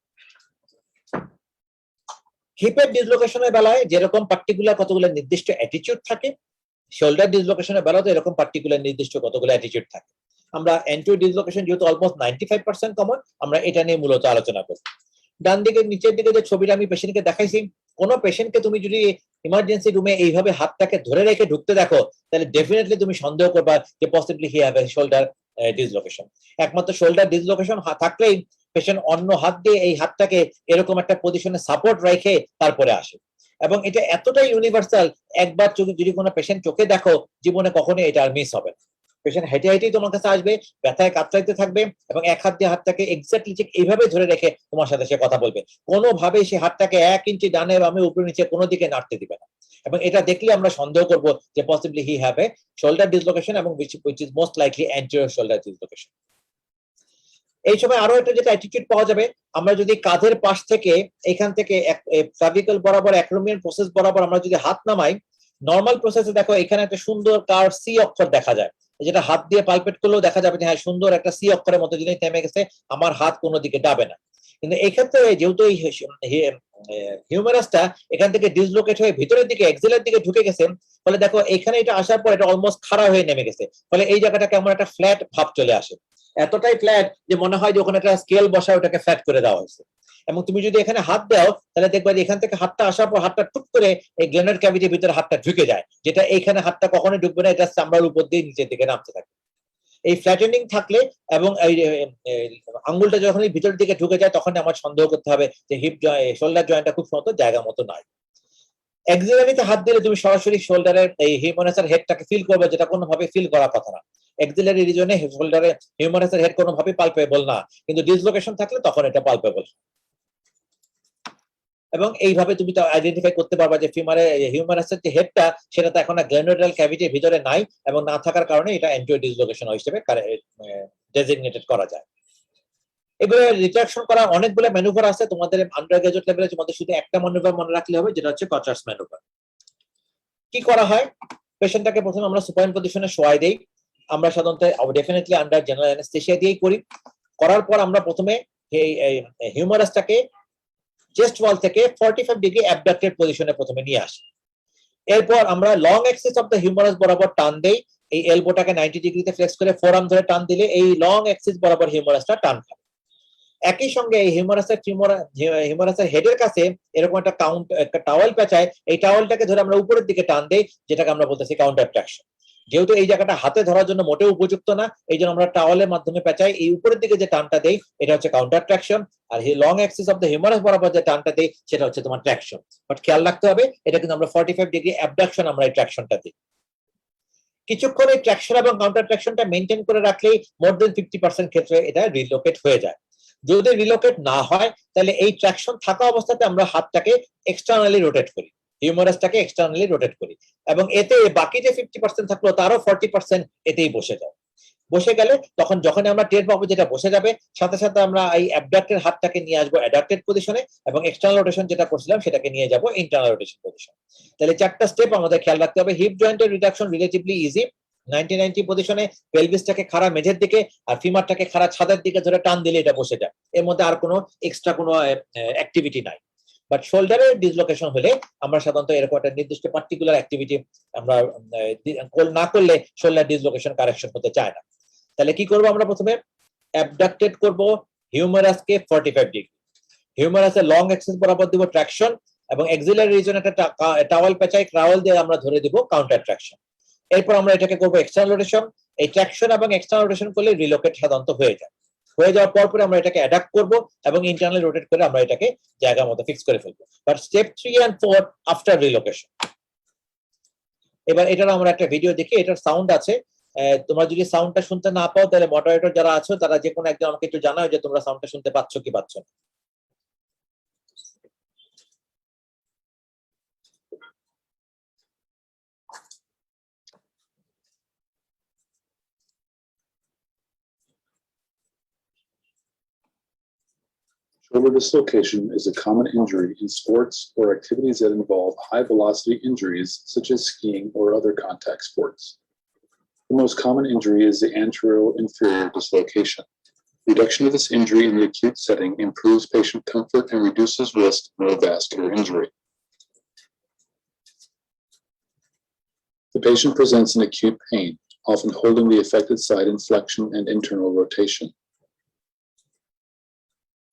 হিপের ডিসলোকেশনের বেলায় যেরকম পার্টিকুলার কতগুলো নির্দিষ্ট অ্যাটিটিউড থাকে, শোল্ডার ডিসলোকেশনের বেলায় তো এরকম পার্টিকুলার নির্দিষ্ট কতগুলো অ্যাটিটিউড থাকে। আমরা অ্যান্টিরিয়র ডিসলোকেশন যেহেতু অলমোস্ট 95% কমন, আমরা এটা নিয়ে মূলত আলোচনা করব। ডান দিকে নিচের দিকে যে ছবিটা আমি পেশেন্টকে দেখাইছি, কোনো পেশেন্টকে তুমি যদি ইমার্জেন্সি রুমে এইভাবে হাতটাকে ধরে রেখে ঢুকতে দেখো, তাহলে ডেফিনেটলি তুমি সন্দেহ করবা যে possibly he have a shoulder dislocation. একমাত্র শোল্ডার ডিসলোকেশন থাকলেই পেশেন্ট অন্য হাত দিয়ে এই হাতটাকে এরকম একটা পজিশনে সাপোর্ট রেখে তারপরে আসে, এবং এটা এতটাই ইউনিভার্সাল, একবার যদি কোনো পেশেন্ট চোখে দেখো জীবনে কখনোই এটা আর মিস হবে না। পেশেন্ট হেঁটে হেঁটেই তোমার কাছে আসবে, ব্যথায় কাতরাইতে থাকবে, এবং এক হাত দিয়ে হাতটাকে এক্স্যাক্টলি ঠিক এইভাবে ধরে রেখে তোমার সাথে সে কথা বলবে, কোনোভাবেই সে হাতটাকে 1 ইঞ্চি ডানে বামে উপরে নিচে কোনো দিকে নাড়তে দিবে না। এবং এটা দেখলে আমরা সন্দেহ করব যে possibly he have a shoulder dislocation, এবং which is most likely anterior shoulder dislocation। এই সময় আরো একটা যেটা অ্যাটিটিউড পাওয়া যাবে, আমরা যদি কাঁধের পাশ থেকে এখান থেকে ক্লাভিকল বরাবর অ্যাক্রোমিয়াল প্রসেস বরাবর আমরা যদি হাত নামাই, নরমাল প্রসেসে দেখো এখানে একটা সুন্দর কার্ভ সি অক্ষর দেখা যায়, যেটা হাত দিয়ে পালপেট করলেও দেখা যাবে যে হ্যাঁ সুন্দর একটা সি অক্ষরের মতো জিনিস থেমে গেছে, আমার হাত কোনো দিকে যাবে না। কিন্তু এই ক্ষেত্রে যেহেতু এই হিউমেরাসটা এখান থেকে ডিসলোকেট হয়ে ভিতরের দিকে এক্সেলের দিকে ঢুকে গেছে, ফলে দেখো এখানে এটা আসার পর এটা অলমোস্ট খাড়া হয়ে নেমে গেছে, ফলে এই জায়গাটা কেমন একটা ফ্ল্যাট ভাব চলে আসে, এতটাই ফ্ল্যাট যে মনে হয় যে ওখানে একটা স্কেল বসায় ওটাকে ফ্ল্যাট করে দেওয়া হয়েছে। এবং তুমি যদি এখানে হাত দাও, তাহলে দেখবে যে এখান থেকে হাতটা আসার পর হাতটা টুক করে এই গ্লেনার ক্যাভিটির ভিতরে হাতটা ঢুকে যায়, যেটা এইখানে হাতটা কখনোই ঢুকবে না, এটা চামড়ার উপর দিয়ে নিচের দিকে নামতে থাকে। এই ফ্ল্যাটেনিং থাকলে এবং এই আঙ্গুলটা যখন ভিতরের দিকে ঢুকে যায়, তখন আমার সন্দেহ করতে হবে যে হিপ শোল্ডার জয়েন্টটা খুব সম্ভবত জায়গা মতো নাই। এক্সিলারিতে হাত দিলে তুমি সরাসরি শোল্ডারের এই হিউমারাসের হেডটাকে ফিল করবে, যেটা কোনোভাবে ফিল করার কথা না। এক্সিলারি রিজনে শোল্ডারে হিউমারাসের হেড কোনোভাবে পালপেবল না, কিন্তু ডিসলোকেশন থাকলে তখন এটা পালপেবল। এবং এইভাবে তুমি তো আইডেন্টিফাই করতে পারবা যে হিউমারাসের যে হেডটা সেটা তো এখন গ্ল্যান্ডুলার ক্যাভিটির ভিতরে নাই, এবং না থাকার কারণে এটা অ্যান্টিরিয়র ডিসলোকেশন হিসেবে ডেজিগনেটেড করা যায়। এগুলো রিট্রাকশন করা অনেকগুলো ম্যানুভার আছে, তোমাদের আন্ডার গ্রাজুয়েট লেভেলে তোমাদের শুধু একটা ম্যানুভার মনে রাখলে হবে, যেটা হচ্ছে কচার্স ম্যানুভার। কি করা হয়, পেশেন্টটাকে প্রথমে আমরা সুপাইন পজিশনে শোয়াই দেই, আমরা সাধারণত ডেফিনেটলি আন্ডার জেনারেল অ্যানেস্থেসিয়া দিয়েই করি। করার পর আমরা প্রথমে হিউমারাসটাকে চেস্ট ওয়াল থেকে 45 ডিগ্রি অ্যাবডাক্টেড পজিশনে প্রথমে নিয়ে আসি। এরপর আমরা long axis of the humerus বরাবর টান দেই, এই এলবোটাকে 90 ডিগ্রিতে ফ্লেক্স করে ফোরআর্ম ধরে টান দিলে এই লং অ্যাক্সিস বরাবর হিউমারাসটা টান খাবে। একই সঙ্গে এই হিউমারাসের হেডের কাছে এরকম একটা টাওয়েল পেঁচায়, এই টাওয়েলটাকে ধরে আমরা উপরের দিকে টান দেই, যেটাকে আমরা বলতেছি কাউন্টার ট্রাকশন। যেহেতু এই জায়গাটা হাতে ধরার জন্য মোটেও উপযুক্ত না, এই জন্য আমরা টাওয়েলের মাধ্যমে পেঁচাই, এই উপরের দিকে যে টানটা দেই এটা হচ্ছে কাউন্টার ট্রাকশন, আর long axis of the humerus বরাবর যে টানটা দেই সেটা হচ্ছে তোমার ট্রাকশন। বাট খেয়াল রাখতে হবে এটা কিন্তু আমরা 45 ডিগ্রি অ্যাবডাকশন আমরা এই ট্রাকশনটা দিই। কিছুক্ষণ এই ট্রাকশন এবং কাউন্টার ট্রাকশনটা মেনটেন করে রাখলেই মোর দেন 50% ক্ষেত্রে এটা রিলোকেট হয়ে যায়। যদি রিলোকেট না হয়, তাহলে এই ট্রাকশন থাকা অবস্থাতে আমরা হাতটাকে এক্সটার্নালি রোটেট করি, হিউমারাসটাকে এক্সটার্নালি রোটেট করি, এবং এতে বাকি যে 50% থাকলো তারও 40% এতেই বসে যায়। বসে গেলে তখন যখন আমরা টের পাবো যেটা বসে যাবে, সাথে সাথে আমরা এই অ্যাবডাক্টেড হাতটাকে নিয়ে আসবো অ্যাডাক্টেড পজিশনে, এবং এক্সটার্নাল রোটেশন যেটা করছিলাম সেটাকে নিয়ে যাবো ইন্টারনাল রোটেশন পজিশন। তাহলে 4টা স্টেপ আমাদের খেয়াল রাখতে হবে। হিপ জয়েন্টের রিডাকশন রিলেটিভলি ইজি, 90-90 পজিশনে পেলভিসটাকে খাড়া মেঝের দিকে আর ফিমারটাকে খাড়া ছাদের দিকে ধরে টান দিলে এটা বসে যায়, এর মধ্যে আর কোনো এক্সট্রা কোনো অ্যাক্টিভিটি নাই। বাট শোল্ডারের ডিসলোকেশন হলে আমরা সাধারণত এরকম একটা নির্দিষ্ট পার্টিকুলার অ্যাক্টিভিটি আমরা না করলে শোল্ডার ডিসলোকেশন কারেকশন হতে চায় না। তাহলে কি করবো আমরা, প্রথমে অ্যাবডাক্টেড করব হিউমারাসকে 45 ডিগ্রি। হিউমারাসের লং অ্যাক্সিস বরাবর দিব ট্রাকশন এবং এক্সিলারি রিজন একটা টাওয়াল পেঁচাই ক্রাউল দিয়ে আমরা ধরে দিব কাউন্টার ট্রাকশন। এরপর আমরা এটাকে করব এক্সটার্নাল রোটেশন। এই ট্রাকশন এবং এক্সটার্নাল রোটেশন করলে রিলোকেট সাধারণত হয়ে যায়। হয়ে যাওয়ার পর আমরা এটাকে অ্যাডাপ্ট করব এবং ইন্টারনালি রোটেট করে আমরা এটাকে জায়গা মতো ফিক্স করে ফেলবো। But step 3 and 4 after relocation. এবার এটার আমরা একটা ভিডিও দেখি, এটার সাউন্ড আছে। তোমরা যদি সাউন্ডটা শুনতে না পাও তাহলে মডারেটর যারা আছো তারা যে কোনো একজন আমাকে একটু জানাও যে তোমরা সাউন্ডটা শুনতে পাচ্ছ কি পাচ্ছ না। Shoulder dislocation is a common injury in sports or activities that involve high-velocity injuries, such as skiing or other contact sports. The most common injury is the anterior-inferior dislocation. Reduction of this injury in the acute setting improves patient comfort and reduces risk of neurovascular injury. The patient presents in acute pain, often holding the affected side in flexion and internal rotation.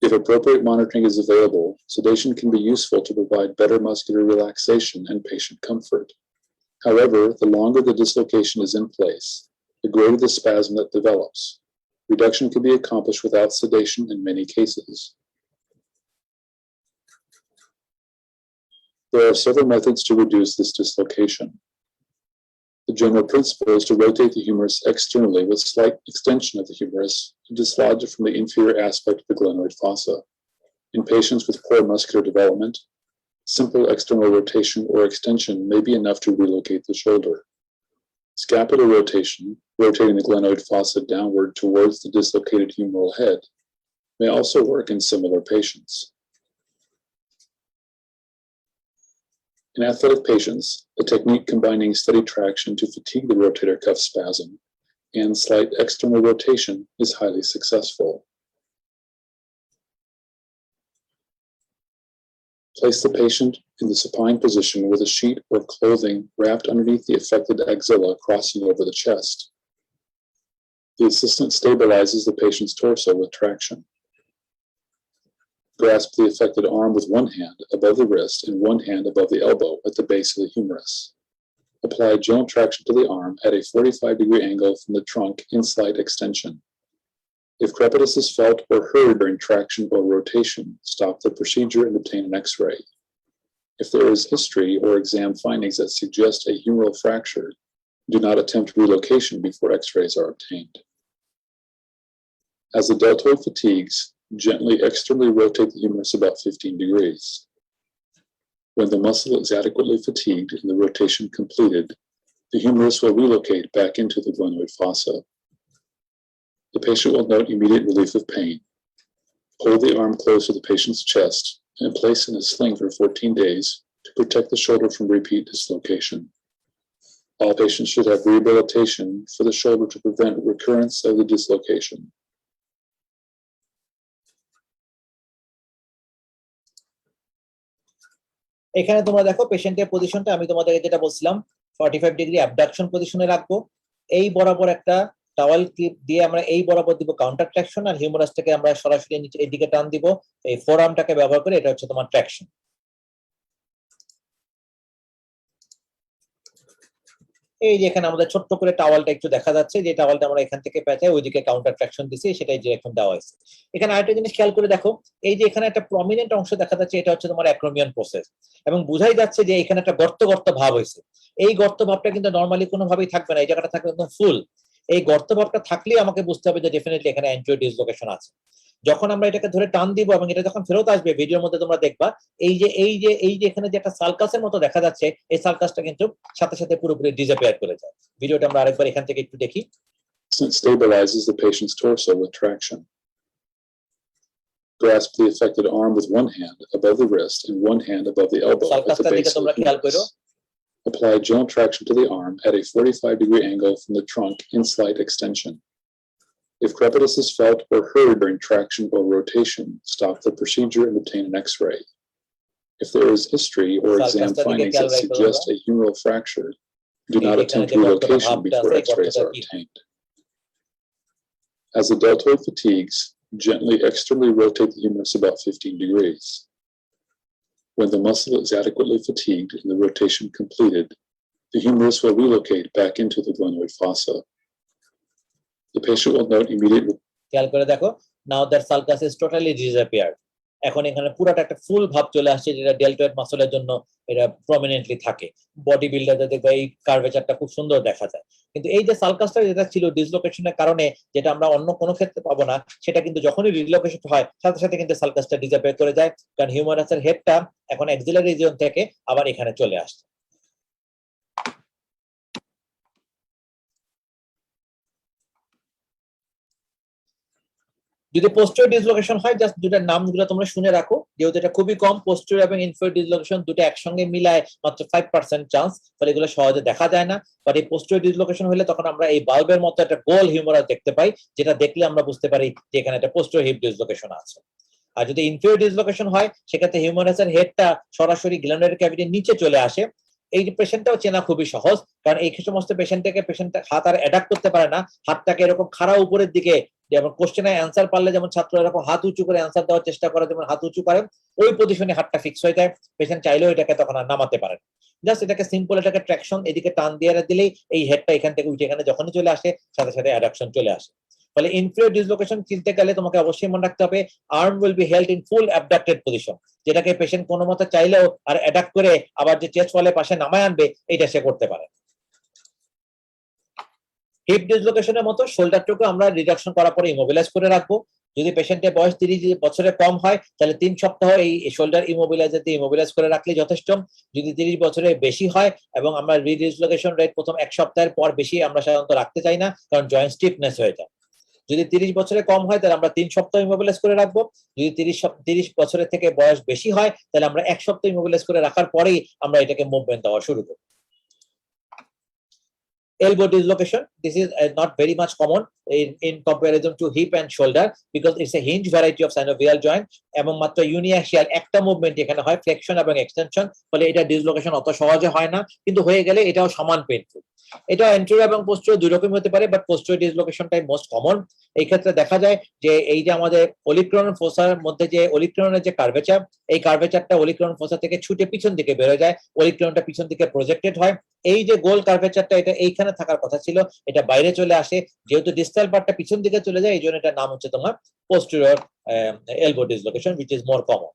If appropriate monitoring is available, sedation can be useful to provide better muscular relaxation and patient comfort. However, the longer the dislocation is in place, the greater the spasm that develops. Reduction can be accomplished without sedation in many cases. There are several methods to reduce this dislocation. The general principle is to rotate the humerus externally with slight extension of the humerus to dislodge it from the inferior aspect of the glenoid fossa. In patients with poor muscular development, simple external rotation or extension may be enough to relocate the shoulder. Scapular rotation, rotating the glenoid fossa downward towards the dislocated humeral head, may also work in similar patients. In athletic patients, a technique combining steady traction to fatigue the rotator cuff spasm and slight external rotation is highly successful. Place the patient in the supine position with a sheet or clothing wrapped underneath the affected axilla crossing over the chest. The assistant stabilizes the patient's torso with traction. Grasp the affected arm with one hand above the wrist and one hand above the elbow at the base of the humerus. Apply gentle traction to the arm at a 45-degree angle from the trunk in slight extension. If crepitus is felt or heard during traction or rotation, stop the procedure and obtain an X-ray. If there is history or exam findings that suggest a humeral fracture, do not attempt relocation before X-rays are obtained. As the deltoid fatigues, gently externally rotate the humerus about 15 degrees. When the muscle is adequately fatigued and the rotation completed, the humerus will relocate back into the glenoid fossa. The patient will note immediate relief of pain. Hold the arm close to the patient's chest and place in a sling for 14 days to protect the shoulder from repeat dislocation. All patients should have rehabilitation for the shoulder to prevent recurrence of the dislocation. এখানে তোমরা দেখো পেশেন্টের পজিশনটা আমি তোমাদেরকে যেটা বলছিলাম 45 degree abduction পজিশনে রাখবো। এই বরাবর একটা টাওয়াল ক্লিপ দিয়ে আমরা এই বরাবর দিব কাউন্টার ট্রাকশন আর হিউমারাসটাকে আমরা সরাসরি নিচে এদিকে টান দিব। এই ফোরআর্মটাকে ব্যবহার করে এটা হচ্ছে তোমার ট্রাকশন। এই যে এখানে আমাদের ছোট্ট করে টাওয়ালটা একটু দেখা যাচ্ছে, যে টাওয়ালটা আমরা এখান থেকে পেঁচাই ওইদিকে কাউন্টার ট্রাকশন দিছি, সেটাই ডিরেকশন দেওয়া হয়েছে। এখানে আরেকটা জিনিস খেয়াল করে দেখো, এই যে এখানে একটা প্রমিনেন্ট অংশ দেখা যাচ্ছে, এটা হচ্ছে তোমার অ্যাক্রোমিয়ান প্রসেস এবং বোঝাই যাচ্ছে যে এখানে একটা গর্ত গর্ত ভাব হয়েছে। এই গর্ত ভাবটা কিন্তু নরমালি কোনোভাবেই থাকবে না, এই জায়গাটা থাকবে একদম ফুল। এই গর্ত ভাবটা থাকলেই আমাকে বুঝতে হবে যে ডেফিনেটলি এখানে অ্যান্টিরিয়র ডিসলোকেশন আছে। যখন আমরা এটাকে ধরে টান দিব এবং এটা যখন ফেরত আসবে, ভিডিওর মধ্যে তোমরা দেখবা এই যে এখানে যে একটা সার্কাসের মতো দেখা যাচ্ছে, এই সার্কাসটা কিন্তু সাথে সাথে পুরোপুরি ডিসঅ্যাপিয়ার করে যায়। ভিডিওটা আমরা আরেকবার এখান থেকে একটু দেখি। Stabilizes the patient's torso with traction. Grasp the affected arm with one hand above the wrist and one hand above the elbow at the base of the humerus. Apply gentle traction to the arm at a 45-degree angle from the trunk in slight extension. If crepitus is felt or heard during traction or rotation, stop the procedure and obtain an X-ray. If there is history or exam findings that suggest a humeral fracture, do not attempt relocation before X-rays are obtained. As the deltoid fatigues, gently externally rotate the humerus about 15 degrees. When the muscle is adequately fatigued and the rotation completed, the humerus will relocate back into the glenoid fossa. The patient will note immediate. খেয়াল করে দেখো, now that sulcus is totally disappeared. এখন এখানে পুরোটা একটা ফুল ভাব চলে আসছে, যেটা ডেলটয়েড মাসলের জন্য এটা প্রমিনেন্টলি থাকে। বডি বিল্ডারদের দেখবে এই কার্ভেচারটা খুব সুন্দর দেখা যায়, কিন্তু এই যে সালকাসটা যেটা ছিল ডিসলোকেশনের কারণে, যেটা আমরা অন্য কোনো ক্ষেত্রে পাবো না, সেটা কিন্তু যখনই রিলোকেশন হয় সাথে সাথে কিন্তু সালকাসটা ডিসঅ্যাপিয়ার করে যায়, কারণ হিউমারাসের হেডটা এখন অ্যাক্সিলারি রিজিয়ন থেকে আবার এখানে চলে আসছে। যদি পোস্টেরিয়র ডিসলোকেশন হয়, জাস্ট দুটার নামগুলো তোমরা শুনে রাখো, যেহেতু এটা খুবই কম, পোস্টেরিয়র এবং ইনফেরিয়র ডিসলোকেশন দুটো একসঙ্গে মিলায় মাত্র 5% চান্স, ফলে এগুলো সহজে দেখা যায় না। বাট এই পোস্টেরিয়র ডিসলোকেশন হলে তখন আমরা এই বাল্বের মতো একটা গোল হিউমারাস দেখতে পাই, যেটা দেখলে আমরা বুঝতে পারি যে এখানে একটা পোস্টেরিয়র হিপ ডিসলোকেশন আছে। আর যদি ইনফেরিয়র ডিসলোকেশন হয়, সেক্ষেত্রে হিউমারাসের হেডটা সরাসরি গ্ল্যান্ডারি ক্যাভিটির নিচে চলে আসে। এই পেশেন্টটাও চেনা খুবই সহজ, কারণ এই সমস্ত পেশেন্ট হাত আর অ্যাডাপ্ট করতে পারে না, হাতটাকে এরকম খাড়া উপরের দিকে, যেমন কোশ্চেনে অ্যান্সার পারলে যেমন ছাত্র এরকম হাত উঁচু করে অ্যান্সার দেওয়ার চেষ্টা করে, যেমন হাত উঁচু করে ওই পজিশনে হাতটা ফিক্স হয়ে যায়, পেশেন্ট চাইলেও এটাকে তখন আর নামাতে পারে না। জাস্ট এটাকে সিম্পল এটাকে ট্র্যাকশন এদিকে টান দিয়ে দিলেই এই হেডটা এখান থেকে উঠে এখানে যখনই চলে আসে সাথে সাথে অ্যাডাকশন চলে আসে। ফলে ইনফেরিয়র ডিসলোকেশন চিনতে গেলে তোমাকে অবশ্যই মনে রাখতে হবে arm will be held in full অ্যাবডাক্টেড position, যেটাকে পেশেন্ট কোনো মতে চাইলেও আর অ্যাডাক্ট করে আবার যে চেস্ট ওয়ালের পাশে নামায় আনবে এটা সে করতে পারে। হিপ ডিসলোকেশনের মতো শোল্ডারটুকু আমরা রিডাকশন করার পরে ইমোবিলাইজ করে রাখবো। যদি পেশেন্টের বয়স 30 বছরের কম হয়, তাহলে 3 সপ্তাহ এই শোল্ডার ইমোবিলাইজার দিয়ে ইমোবিলাইজ করে রাখলে যথেষ্ট। যদি 30 বছরের বেশি হয় এবং আমরা রিডিসলোকেশন রেট প্রথম 1 সপ্তাহের পর বেশি আমরা সাধারণত রাখতে চাই না, কারণ জয়েন্ট স্টিফনেস হয়ে যায়। যদি 30 বছরের কম হয় তাহলে আমরা 3 সপ্তাহ ইমোবিলাইজ করে রাখবো। যদি 30 বছরের থেকে বয়স বেশি হয় তাহলে আমরা 1 সপ্তাহ ইমোবিলাইজ করে রাখার পরেই আমরা এটাকে মুভমেন্ট দেওয়া শুরু করব। Elbow dislocation, this is not very much common in comparison to hip and shoulder because it's a hinge variety of synovial joint এবং মাত্র ইউনিঅ্যাক্সিয়াল একটা মুভমেন্ট এখানে হয়, ফ্লেকশন এবং এক্সটেনশন, ফলে এটা ডিসলোকেশন অত সহজে হয় না, কিন্তু হয়ে গেলে এটাও সমান পেইনফুল। এটা এন্টেরিয়র এবং পোস্টেরিয়র দুই রকম হতে পারে, বাট পোস্টেরিয়র ডিসলোকেশনটাই মোস্ট কমন। এই ক্ষেত্রে দেখা যায় যে এই যে আমাদের ওলিক্রন ফোসার মধ্যে যে ওলিক্রনের যে কার্ভেচার, এই কার্ভেচারটা ওলিক্রন ফোসা থেকে ছুটে পিছন দিকে বের হয়ে যায়, ওলিক্রনটা পিছন দিকে প্রজেক্টেড হয়। এই যে গোল কার্ভেচারটা এটা এইখানে থাকার কথা ছিল, এটা বাইরে চলে আসে, যেহেতু ডিস্টাল পার্টটা পিছন দিকে চলে যায়, এই জন্য এটার নাম হচ্ছে তোমার posterior elbow dislocation, which is more common.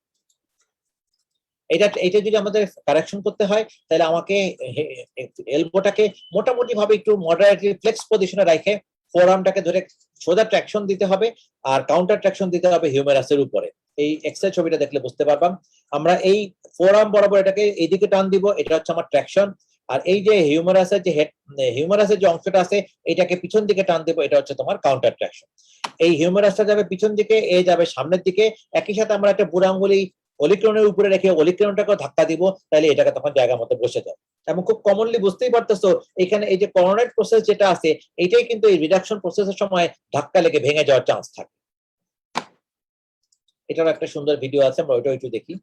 এটা যদি আমাদের কারেকশন করতে হয় তাহলে আমাকে এলবোটাকে মোটামুটি ভাবে একটু মডারেটলি ফ্লেক্স পজিশনে রেখে ফোরআর্মটাকে ধরে সোজা ট্র্যাকশন দিতে হবে আর কাউন্টার ট্র্যাকশন দিতে হবে হিউমেরাসের উপরে। এই এক্সের ছবিটা দেখলে বুঝতে পারবাম। আমরা এই ফোরআর্ম বরাবর এটাকে এইদিকে টান দিব, এটা হচ্ছে আমার ট্র্যাকশন। আর এই যে হিউমেরাসের যে অংশটা আছে এটাকে পিছন দিকে টান দেবো, এটা হচ্ছে তোমার কাউন্টার ট্র্যাকশন। এই হিউমেরাসটা যাবে পিছন দিকে, এ যাবে সামনের দিকে, একই সাথে আমরা একটা বুড়ো আঙ্গুলি অলিক্রনের উপরে রেখে অলিক্রনটাকে ধাক্কা দিব, তাহলে এটাকে তখন জায়গা মতো বসে যায়। এবং খুব কমনলি বুঝতেই পারতেছো এখানে এই যে করোনাইড প্রসেস যেটা আছে এটাই কিন্তু এই রিডাকশন প্রসেসের সময় ধাক্কা লেগে ভেঙে যাওয়ার চান্স থাকে। এটারও একটা সুন্দর ভিডিও আছে, আমরা ওইটা একটু দেখি।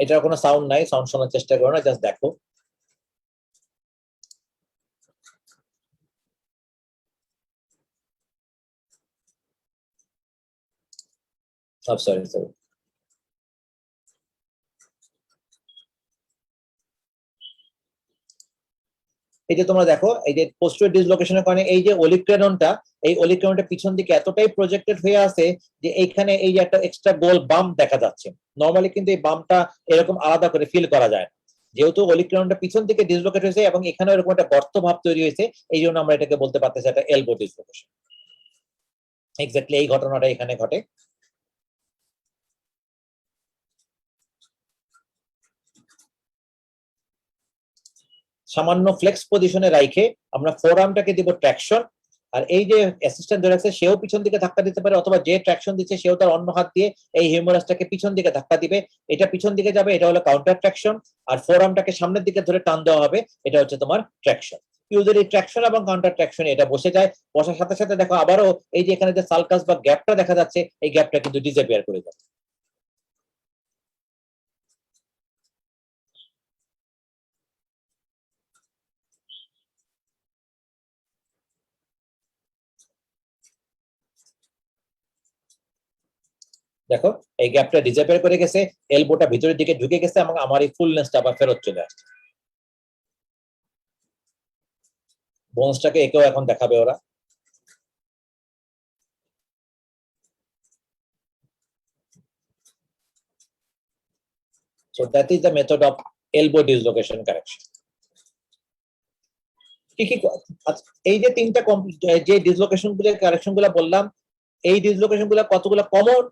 এটার কোনো সাউন্ড নাই, সাউন্ড শোনার চেষ্টা করো না, জাস্ট দেখো। সরি এই যে তোমরা দেখো এই যে পোস্টেরিয়র ডিসলোকেশনের কারণে এই যে অলিক্রেননটা, এই অলিক্রেননটা পিছন দিকে এতটাই প্রজেক্টেড হয়ে আছে যে এইখানে এই যে একটা এক্সট্রা গোল বাম্প দেখা যাচ্ছে। নরমালি কিন্তু এই বাম্পটা এরকম আলাদা করে ফিল করা যায় না, যেহেতু অলিক্রেননটা পিছন দিকে ডিসলোকেট হয়েছে এবং এখানে এরকম একটা গর্ত ভাব তৈরি হয়েছে, এই জন্য আমরা এটাকে বলতে পারতেছি একটা এলবো ডিসলোকেশন। এক্স্যাক্টলি এই ঘটনাটা এখানে ঘটে। সামান্য ফ্লেক্স পজিশনে রাখে আমরা ফোরআর্মটাকে দিব ট্র্যাকশন, আর এই যে অ্যাসিস্ট্যান্ট ধরে রাখছে সেও পিছন দিকে ধাক্কা দিতে পারে, অথবা যে ট্র্যাকশন দিচ্ছে সেও তার অন্য হাত দিয়ে এই হিউমেরাসটাকে পিছন দিকে ধাক্কা দিবে, এটা পিছন দিকে যাবে, এটা হলো কাউন্টার ট্র্যাকশন। আর ফোরআর্মটাকে সামনের দিকে ধরে টান দেওয়া হবে, এটা হচ্ছে তোমার ট্র্যাকশন। ইউজুয়ালি ট্র্যাকশন এবং কাউন্টার ট্র্যাকশন এটা বসে যায়, বসার সাথে সাথে দেখো আবারও এই যে এখানে যে সালকাস বা গ্যাপটা দেখা যাচ্ছে এই গ্যাপটা কিন্তু ডিসঅ্যাপিয়ার করে যাবে। দেখো এই গ্যাপটা ডিসঅ্যাপিয়ার করে গেছে, এলবোটা ভিতরের দিকে ঢুকে গেছে এবং আমার এই ফুলনেসটা আবার ফেরত চলে আসছে। বোনসটাকে একেও এখন দেখাবে ওরা। So that is the method of elbow dislocation correction. এই যে তিনটা যে ডিসলোকেশন গুলো কারেকশন গুলো বললাম, এই ডিসলোকেশন গুলো কতগুলো কমন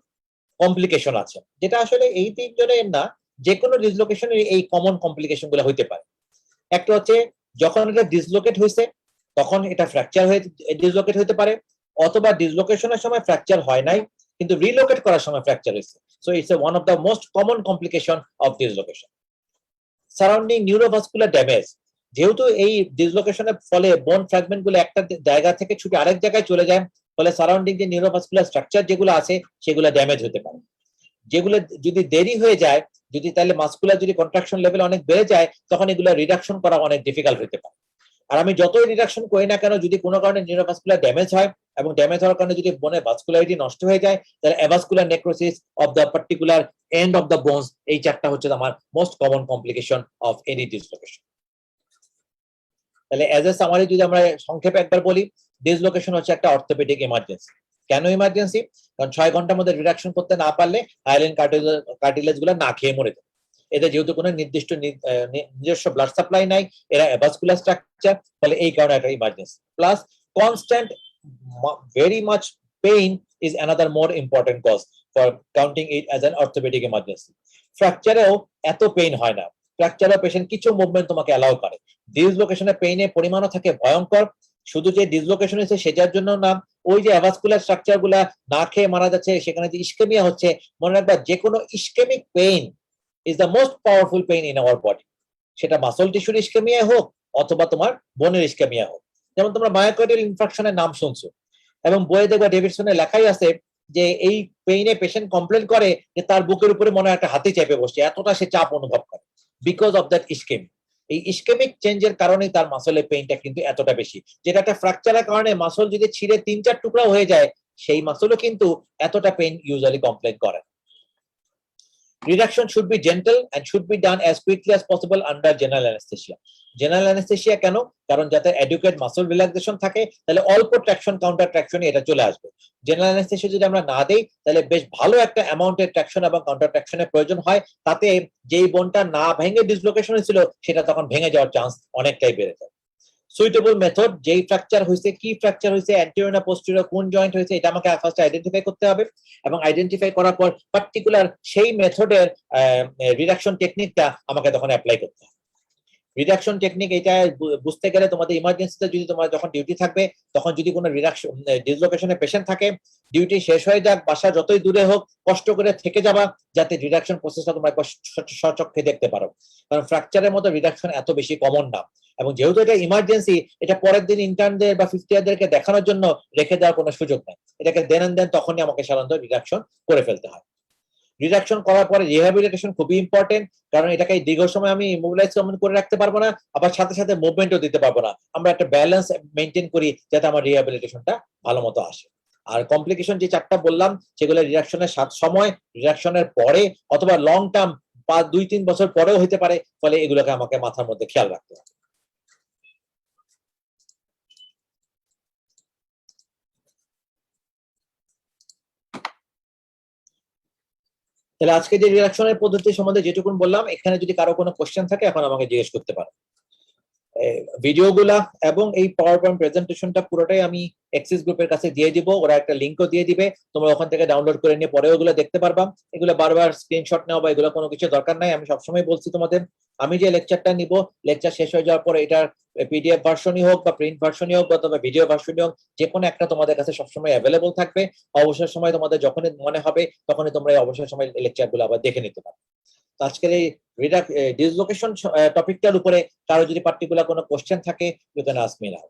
কমপ্লিকেশন আছে, যেটা আসলে এই তিনজনের না, যে কোনো ডিসলোকেশনের এই কমন কমপ্লিকেশন গুলো হইতে পারে। একটা হচ্ছে যখন এটা ডিসলোকেট হয়েছে তখন এটা ফ্র্যাকচার হয়ে ডিসলোকেট হতে পারে, অথবা ডিসলোকেশনের সময় ফ্র্যাকচার হয় নাই কিন্তু রিলোকেট করার সময় ফ্র্যাকচার হয়েছে। So it's one of the most common complication of dislocation. Surrounding neurovascular damage, যেহেতু এই ডিসলোকেশনের ফলে বোন ফ্র্যাগমেন্ট গুলো একটা জায়গা থেকে ছুটে আরেক জায়গায় চলে যায়, ফলে সারাউন্ডিং যে নিউরোভাস্কুলার স্ট্রাকচার যেগুলো আছে সেগুলো ড্যামেজ হতে পারে। যেগুলো যদি দেরি হয়ে যায়, যদি তাহলে মাসকুলার যদি কন্ট্রাকশন লেভেল অনেক বেড়ে যায়, তখন এগুলো রিডাকশন করা অনেক ডিফিকাল্ট হতে পারে। আর আমি যতই রিডাকশন করি না কেন, যদি কোনো কারণে নিউরোভাস্কুলার ড্যামেজ হয় এবং ড্যামেজ হওয়ার কারণে যদি বোনের ভাস্কুলারিটি নষ্ট হয়ে যায়, তাহলে অ্যাভাস্কুলার necrosis of the particular end of the bones, এই চারটা হচ্ছে আমার most common complication of any dislocation. তাহলে এজ এ সামারি যদি আমরা সংক্ষেপে একবার বলি, ডিসলোকেশন হচ্ছে একটা অর্থোপেডিক ইমার্জেন্সি। কেন ইমার্জেন্সি? কারণ 6 ঘন্টার মধ্যে রিডাকশন করতে না পারলে হাইলাইন কার্টিলেজ গুলো না খেয়ে মরে যায়। এদের যেহেতু কোনো নির্দিষ্ট নিজস্ব ব্লাড সাপ্লাই নাই, এরা অ্যাভাস্কুলার স্ট্রাকচার, ফলে এই কারণে একটা emergency. Plus constant very much pain is another more important cause for counting it as an orthopaedic emergency. ফ্র্যাকচারেও এত পেইন হয় না, ফ্র্যাকচারেও পেশেন্ট কিছু মুভমেন্ট তোমাকে অ্যালাউ করে। ডিসলোকেশনের পেইনের পরিমাণও থাকে ভয়ঙ্কর। শুধু যে ডিসলোকেশন হয়েছে সেটার জন্য না, ওই যে অ্যাভাস্কুলার স্ট্রাকচার গুলা না খেয়ে মারা যাচ্ছে, সেখানে যে ইস্কেমিয়া হচ্ছে, মনে রাখবা যে কোনো ischaemic pain is the most powerful pain in our body. সেটা মাসল টিস্যুর ইস্কেমিয়া হোক অথবা তোমার বোনের ইস্কেমিয়া হোক। যেমন তোমরা মায়োকার্ডিয়াল ইনফার্কশনের নাম শুনছো, এবং বইয়ে দেখবা ডেভিডসনে লেখাই আছে যে এই পেইনে পেশেন্ট কমপ্লেন করে যে তার বুকের উপরে মনে হয় একটা হাতি চেপে বসছে, এতটা সে চাপ অনুভব করে, বিকজ অফ দ্যাট ইস্কেমি। এই ইস্কেমিক চেঞ্জের কারণে তার মাসলের পেইনটা কিন্তু এতটা বেশি, যেটা একটা ফ্র্যাকচারের কারণে মাসল যদি ছিঁড়ে 3-4 টুকরা হয়ে যায়, সেই মাসলও কিন্তু এতটা পেইন ইউজুয়ালি কমপ্লেন করে। Reduction should be gentle and should be done as quickly as possible under general anesthesia. General anesthesia কেন? কারণ যাতে adequate muscle relaxation থাকে, তাহলে অল্প ট্র্যাকশন কাউন্টার ট্র্যাকশনে এটা চলে আসবে। জেনারেল অ্যানেস্থেসিয়া যদি আমরা না দেই, তাহলে বেশ ভালো একটা অ্যামাউন্টের ট্র্যাকশন এবং কাউন্টার ট্র্যাকশনের প্রয়োজন হয়, তাতে যেই বোনটা না ভেঙে ডিসলোকেশন হয়েছিল সেটা তখন ভেঙে যাওয়ার চান্স অনেকটাই বেড়ে যায়। সুইটেবল মেথড, যেই ফ্র্যাকচার হয়েছে, কি ফ্র্যাকচার হয়েছে, অ্যান্টেরিয়র না পোস্টেরিয়র, কোন জয়েন্ট হয়েছে, এটা আমাকে ফার্স্ট আইডেন্টিফাই করতে হবে, এবং আইডেন্টিফাই করার পর পার্টিকুলার সেই মেথডের রিডাকশন টেকনিকটা আমাকে তখন অ্যাপ্লাই করতে হবে। রিডাকশন টেকনিক এটা বুঝতে গেলে তোমাদের ইমার্জেন্সিতে যদি তোমার যখন ডিউটি থাকবে, তখন যদি কোনো রিডাকশন ডিসলোকেশনের পেশেন্ট থাকে, ডিউটি শেষ হয়ে যাক, বাসা যতই দূরে হোক, কষ্ট করে থেকে যাবা যাতে রিডাকশন প্রসেসটা তোমরা সচক্ষে দেখতে পারো। কারণ ফ্র্যাকচারের মতো রিডাকশন এত বেশি কমন না, এবং যেহেতু এটা ইমার্জেন্সি, এটা পরের দিন ইন্টার্নদের বা ফিফথ ইয়ারদেরকে দেখানোর জন্য রেখে দেওয়ার কোনো সুযোগ নেই। এটাকে দেন তখনই আমাকে সাধারণত রিডাকশন করে ফেলতে হয়। রিডাকশন করার পরে রিহ্যাবিলিটেশন খুবই ইম্পর্টেন্ট, কারণ এটাকে দীর্ঘ সময় আমি ইমোবিলাইজ করে রাখতে পারবো না, আবার সাথে সাথে মুভমেন্টও দিতে পারবো না। আমরা একটা ব্যালেন্স মেনটেন করি যাতে আমার রিহ্যাবিলিটেশনটা ভালো মতো আসে। আর কমপ্লিকেশন যে 4টা বললাম, সেগুলো রিডাকশনের সময়, রিডাকশনের পরে, অথবা লং টার্ম 2-3 বছর পরেও হতে পারে, ফলে এগুলোকে আমাকে মাথার মধ্যে খেয়াল রাখতে হবে। তাহলে আজকে যে রিডাকশনের পদ্ধতি সম্বন্ধে যেটুকুন বললাম, এখানে যদি কারো কোনো কোশ্চেন থাকে এখন আমাকে জিজ্ঞেস করতে পারো। ভিডিওগুলা এবং এই পাওয়ার পয়েন্ট প্রেজেন্টেশনটা পুরোটাই আমি এক্সিস গ্রুপের কাছে দিয়ে দিব, ওরা একটা লিঙ্কও দিয়ে দিবে, তোমরা ওখান থেকে ডাউনলোড করে নিয়ে পরে ওগুলো দেখতে পারবা। এগুলো বারবার স্ক্রিনশট নেওয়া বা এগুলো কোনো কিছু দরকার নাই। আমি সবসময় বলছি তোমাদের, আমি যে লেকচারটা নিব, লেকচার শেষ হয়ে যাওয়ার পর এটার পিডিএফ ভার্সনই হোক বা প্রিন্ট ভার্সনই হোক বা ভিডিও ভার্সনই হোক, যে কোনো একটা তোমাদের কাছে সবসময় অ্যাভেলেবল থাকবে। অবসর সময় তোমাদের যখনই মনে হবে তখনই তোমরা এই অবসর সময় লেকচারগুলো আবার দেখে নিতে পারো। আজকের এই ডিসলোকেশন টপিকটার উপরে কারো যদি পার্টিকুলার কোনো কোশ্চেন থাকে, you can ask me now.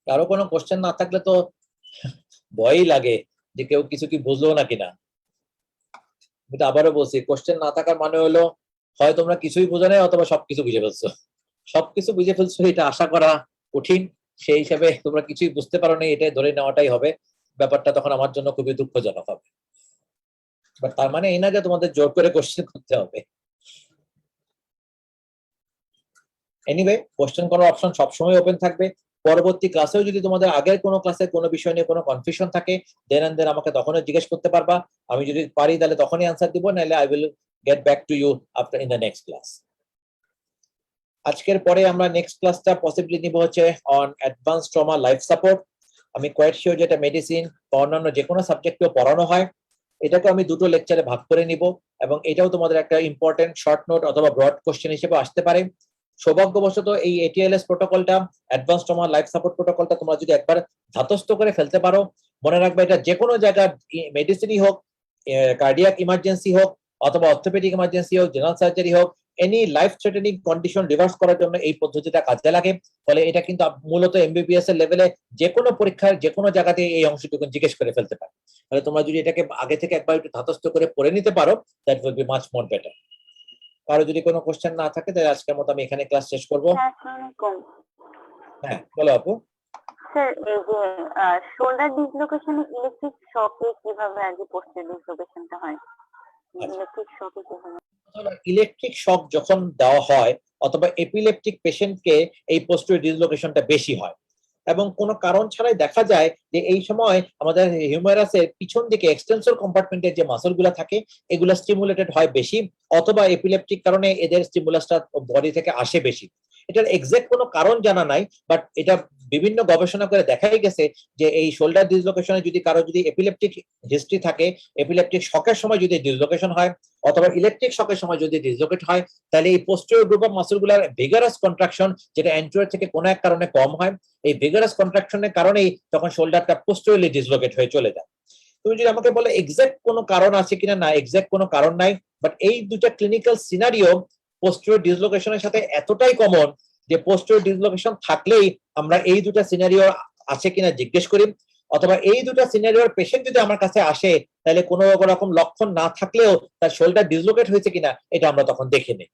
কারো কোনো কোশ্চেন না থাকলে তো ভয়ই লাগে যে কেউ কিছু কি বুঝলো না কিনা। আমি তো আবারও বলছি, কোশ্চেন না থাকার মানে হলো হয় তোমরা কিছুই বুঝো নাই অথবা সবকিছু বুঝে ফেলছো। সবকিছু বুঝে ফেলছো এটা আশা করা কঠিন, সেই হিসাবে তোমরা কিছুই বুঝতে পারো না, এটাই ধরে নেওয়াটাই হবে। ব্যাপারটা তখন আমার জন্য খুবই দুঃখজনক হবে। বাট তার মানে এই না যে তোমাদের জোর করে কোশ্চেন করতে হবে। এনিওয়ে, কোশ্চেন করার অপশন সবসময় ওপেন থাকবে। পরবর্তী ক্লাসেও যদি তোমাদের আগের কোনো ক্লাসে কোনো বিষয় নিয়ে কোনো কনফিউশন থাকে, দেন আমাকে তখনও জিজ্ঞেস করতে পারবা। আমি যদি পারি তাহলে তখনই অ্যান্সার দিব, নাহলে I will get back to you after in the next class. আজকের পরে আমরা নেক্সট ক্লাসটা পসিবলি নিব হচ্ছে on advance trauma life support. আমি কোয়াইট শিওর যেটা মেডিসিন বা অন্যান্য যে কোনো সাবজেক্টেও পড়ানো হয়, এটাকে আমি দুটো লেকচারে ভাগ করে নিব, এবং এটাও তোমাদের একটা ইম্পর্টেন্ট শর্ট নোট অথবা ব্রড কোশ্চেন হিসেবে আসতে পারে। সৌভাগ্যবশত এই ATLS প্রোটোকলটা, অ্যাডভান্স ট্রমা লাইফ সাপোর্ট প্রোটোকলটা তোমরা যদি একবার ধাতস্থ করে ফেলতে পারো, মনে রাখবে এটা যে কোনো জায়গার মেডিসিনই হোক, কার্ডিয়াক ইমার্জেন্সি হোক, অথবা অর্থোপেডিক ইমার্জেন্সি হোক, জেনারেল সার্জারি হোক, any life threatening condition reverse করার জন্য এই পদ্ধতিটা কাজে লাগে। ফলে এটা কিন্তু মূলত MBBS এর লেভেলে যে কোনো পরীক্ষার যে কোনো জায়গাতে এই অংশটুকু জিজ্ঞেস করে ফেলতে পারে। তাহলে তোমরা যদি এটাকে আগে থেকে একবার একটু ধাতস্থ করে পড়ে নিতে পারো, that will be much more better. কারো যদি কোনো কোশ্চেন না থাকে তাহলে আজকের মতো আমি এখানে ক্লাস শেষ করবো। হ্যাঁ, বলো আপু। স্যার, এই যে শোল্ডার ডিসলোকেশনে ইলেকট্রিক শকে কিভাবে আগে পোস্টার ডিসলোকেশনটা হয়? ইলেকট্রিক শকে কিভাবে? ইলেকট্রিক শক যখন দেওয়া হয় অথবা এপিলেপটিক পেশেন্টকে এই পোস্টার ডিসলোকেশনটা বেশি হয়, এবং কোনো কারণ ছাড়াই দেখা যায় যে এই সময় আমাদের হিউমেরাসের পিছন দিকে এক্সটেনসর কম্পার্টমেন্টের যে মাসলগুলো থাকে এগুলো স্টিমুলেটেড হয় বেশি, অথবা এপিলেপটিক কারণে এদের স্টিমুলাসটা বডি থেকে আসে বেশি। এটার এক্সাক্ট কোনো কারণ জানা নাই, বাট এটা বিভিন্ন গবেষণা করে দেখাই গেছে যে এই শোল্ডার ডিসলোকেশনে যদি কারো যদি এপিলেপটিক হিস্ট্রি থাকে, এপিলেপটিক শকের সময় যদি ডিসলোকেশন হয় অথবা ইলেকট্রিক শকের সময় যদি ডিসলোকেট হয়, তাহলে এই পোস্টেরিয়র গ্রুপ অফ মাসলগুলোর ভিগারাস কন্ট্রাকশন, যেটা অ্যান্টেরিয়র থেকে কোনো এক কারণে কম হয়, এই ভিগারাস কন্ট্রাকশনের কারণেই তখন শোল্ডারটা পোস্টেরিয়রলি ডিসলোকেট হয়ে চলে যায়। তুমি যদি আমাকে বলো এক্সাক্ট কোনো কারণ আছে কিনা, না এক্সাক্ট কোনো কারণ নাই, বাট এই দুটো ক্লিনিক্যাল সিনারিও পোস্টেরিয়র ডিসলোকেশনের সাথে এতটাই কমন যে পোস্টেরিয়র ডিসলোকেশন থাকলেই আমরা এই দুটো সিনারিও আছে কিনা জিজ্ঞেস করি, অথবা এই দুটো সিনারিওর পেশেন্ট যদি আমার কাছে আসে তাহলে কোনো রকম লক্ষণ না থাকলেও তার শোল্ডার ডিসলোকেট হয়েছে কিনা এটা আমরা তখন দেখে নিই।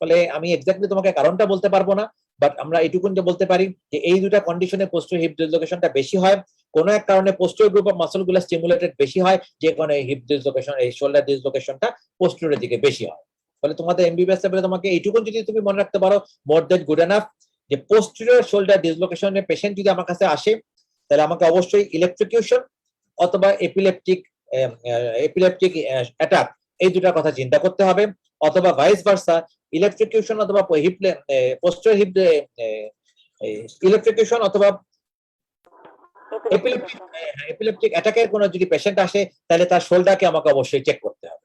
ফলে আমি এক্স্যাক্টলি তোমাকে কারণটা বলতে পারবো না, বাট আমরা এইটুকুন যে বলতে পারি যে এই দুটো কন্ডিশনে পোস্টেরিয়র হিপ ডিসলোকেশনটা বেশি হয়, কোনো এক কারণে পোস্টেরিয়র গ্রুপ অফ মাসলগুলো স্টিমুলেটেড বেশি হয়, যে কারণে হিপ ডিসলোকেশন, এই শোল্ডার ডিসলোকেশনটা পোস্টেরিয়রের দিকে বেশি হয়। ফলে তোমাদের MBBS লেভেলে তোমাকে এইটুকুন যদি তুমি মনে রাখতে পারো, মোর দ্যান গুড এনাফ, যে পোস্টেরিয়র শোল্ডার ডিসলোকেশনের পেশেন্ট যদি আমার কাছে আসে তাহলে আমাকে অবশ্যই ইলেকট্রিকিউশন অথবা এপিলেপটিক অ্যাটাক, এই দুটার কথা চিন্তা করতে হবে, অথবা ভাইস ভার্সা, ইলেকট্রিকিউশন অথবা পোস্টেরিয়র হিপ ইলেকট্রিকিউশন অথবা এপিলেপটিক অ্যাটাকের কোনো যদি পেশেন্ট আসে তাহলে তার শোল্ডারকে আমাকে অবশ্যই চেক করতে হবে।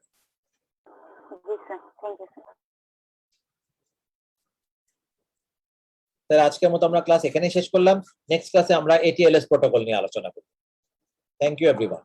তাহলে আজকের মতো আমরা ক্লাস এখানে শেষ করলাম। নেক্সট ক্লাসে আমরা ATLS প্রোটোকল নিয়ে আলোচনা করব। Thank you everyone.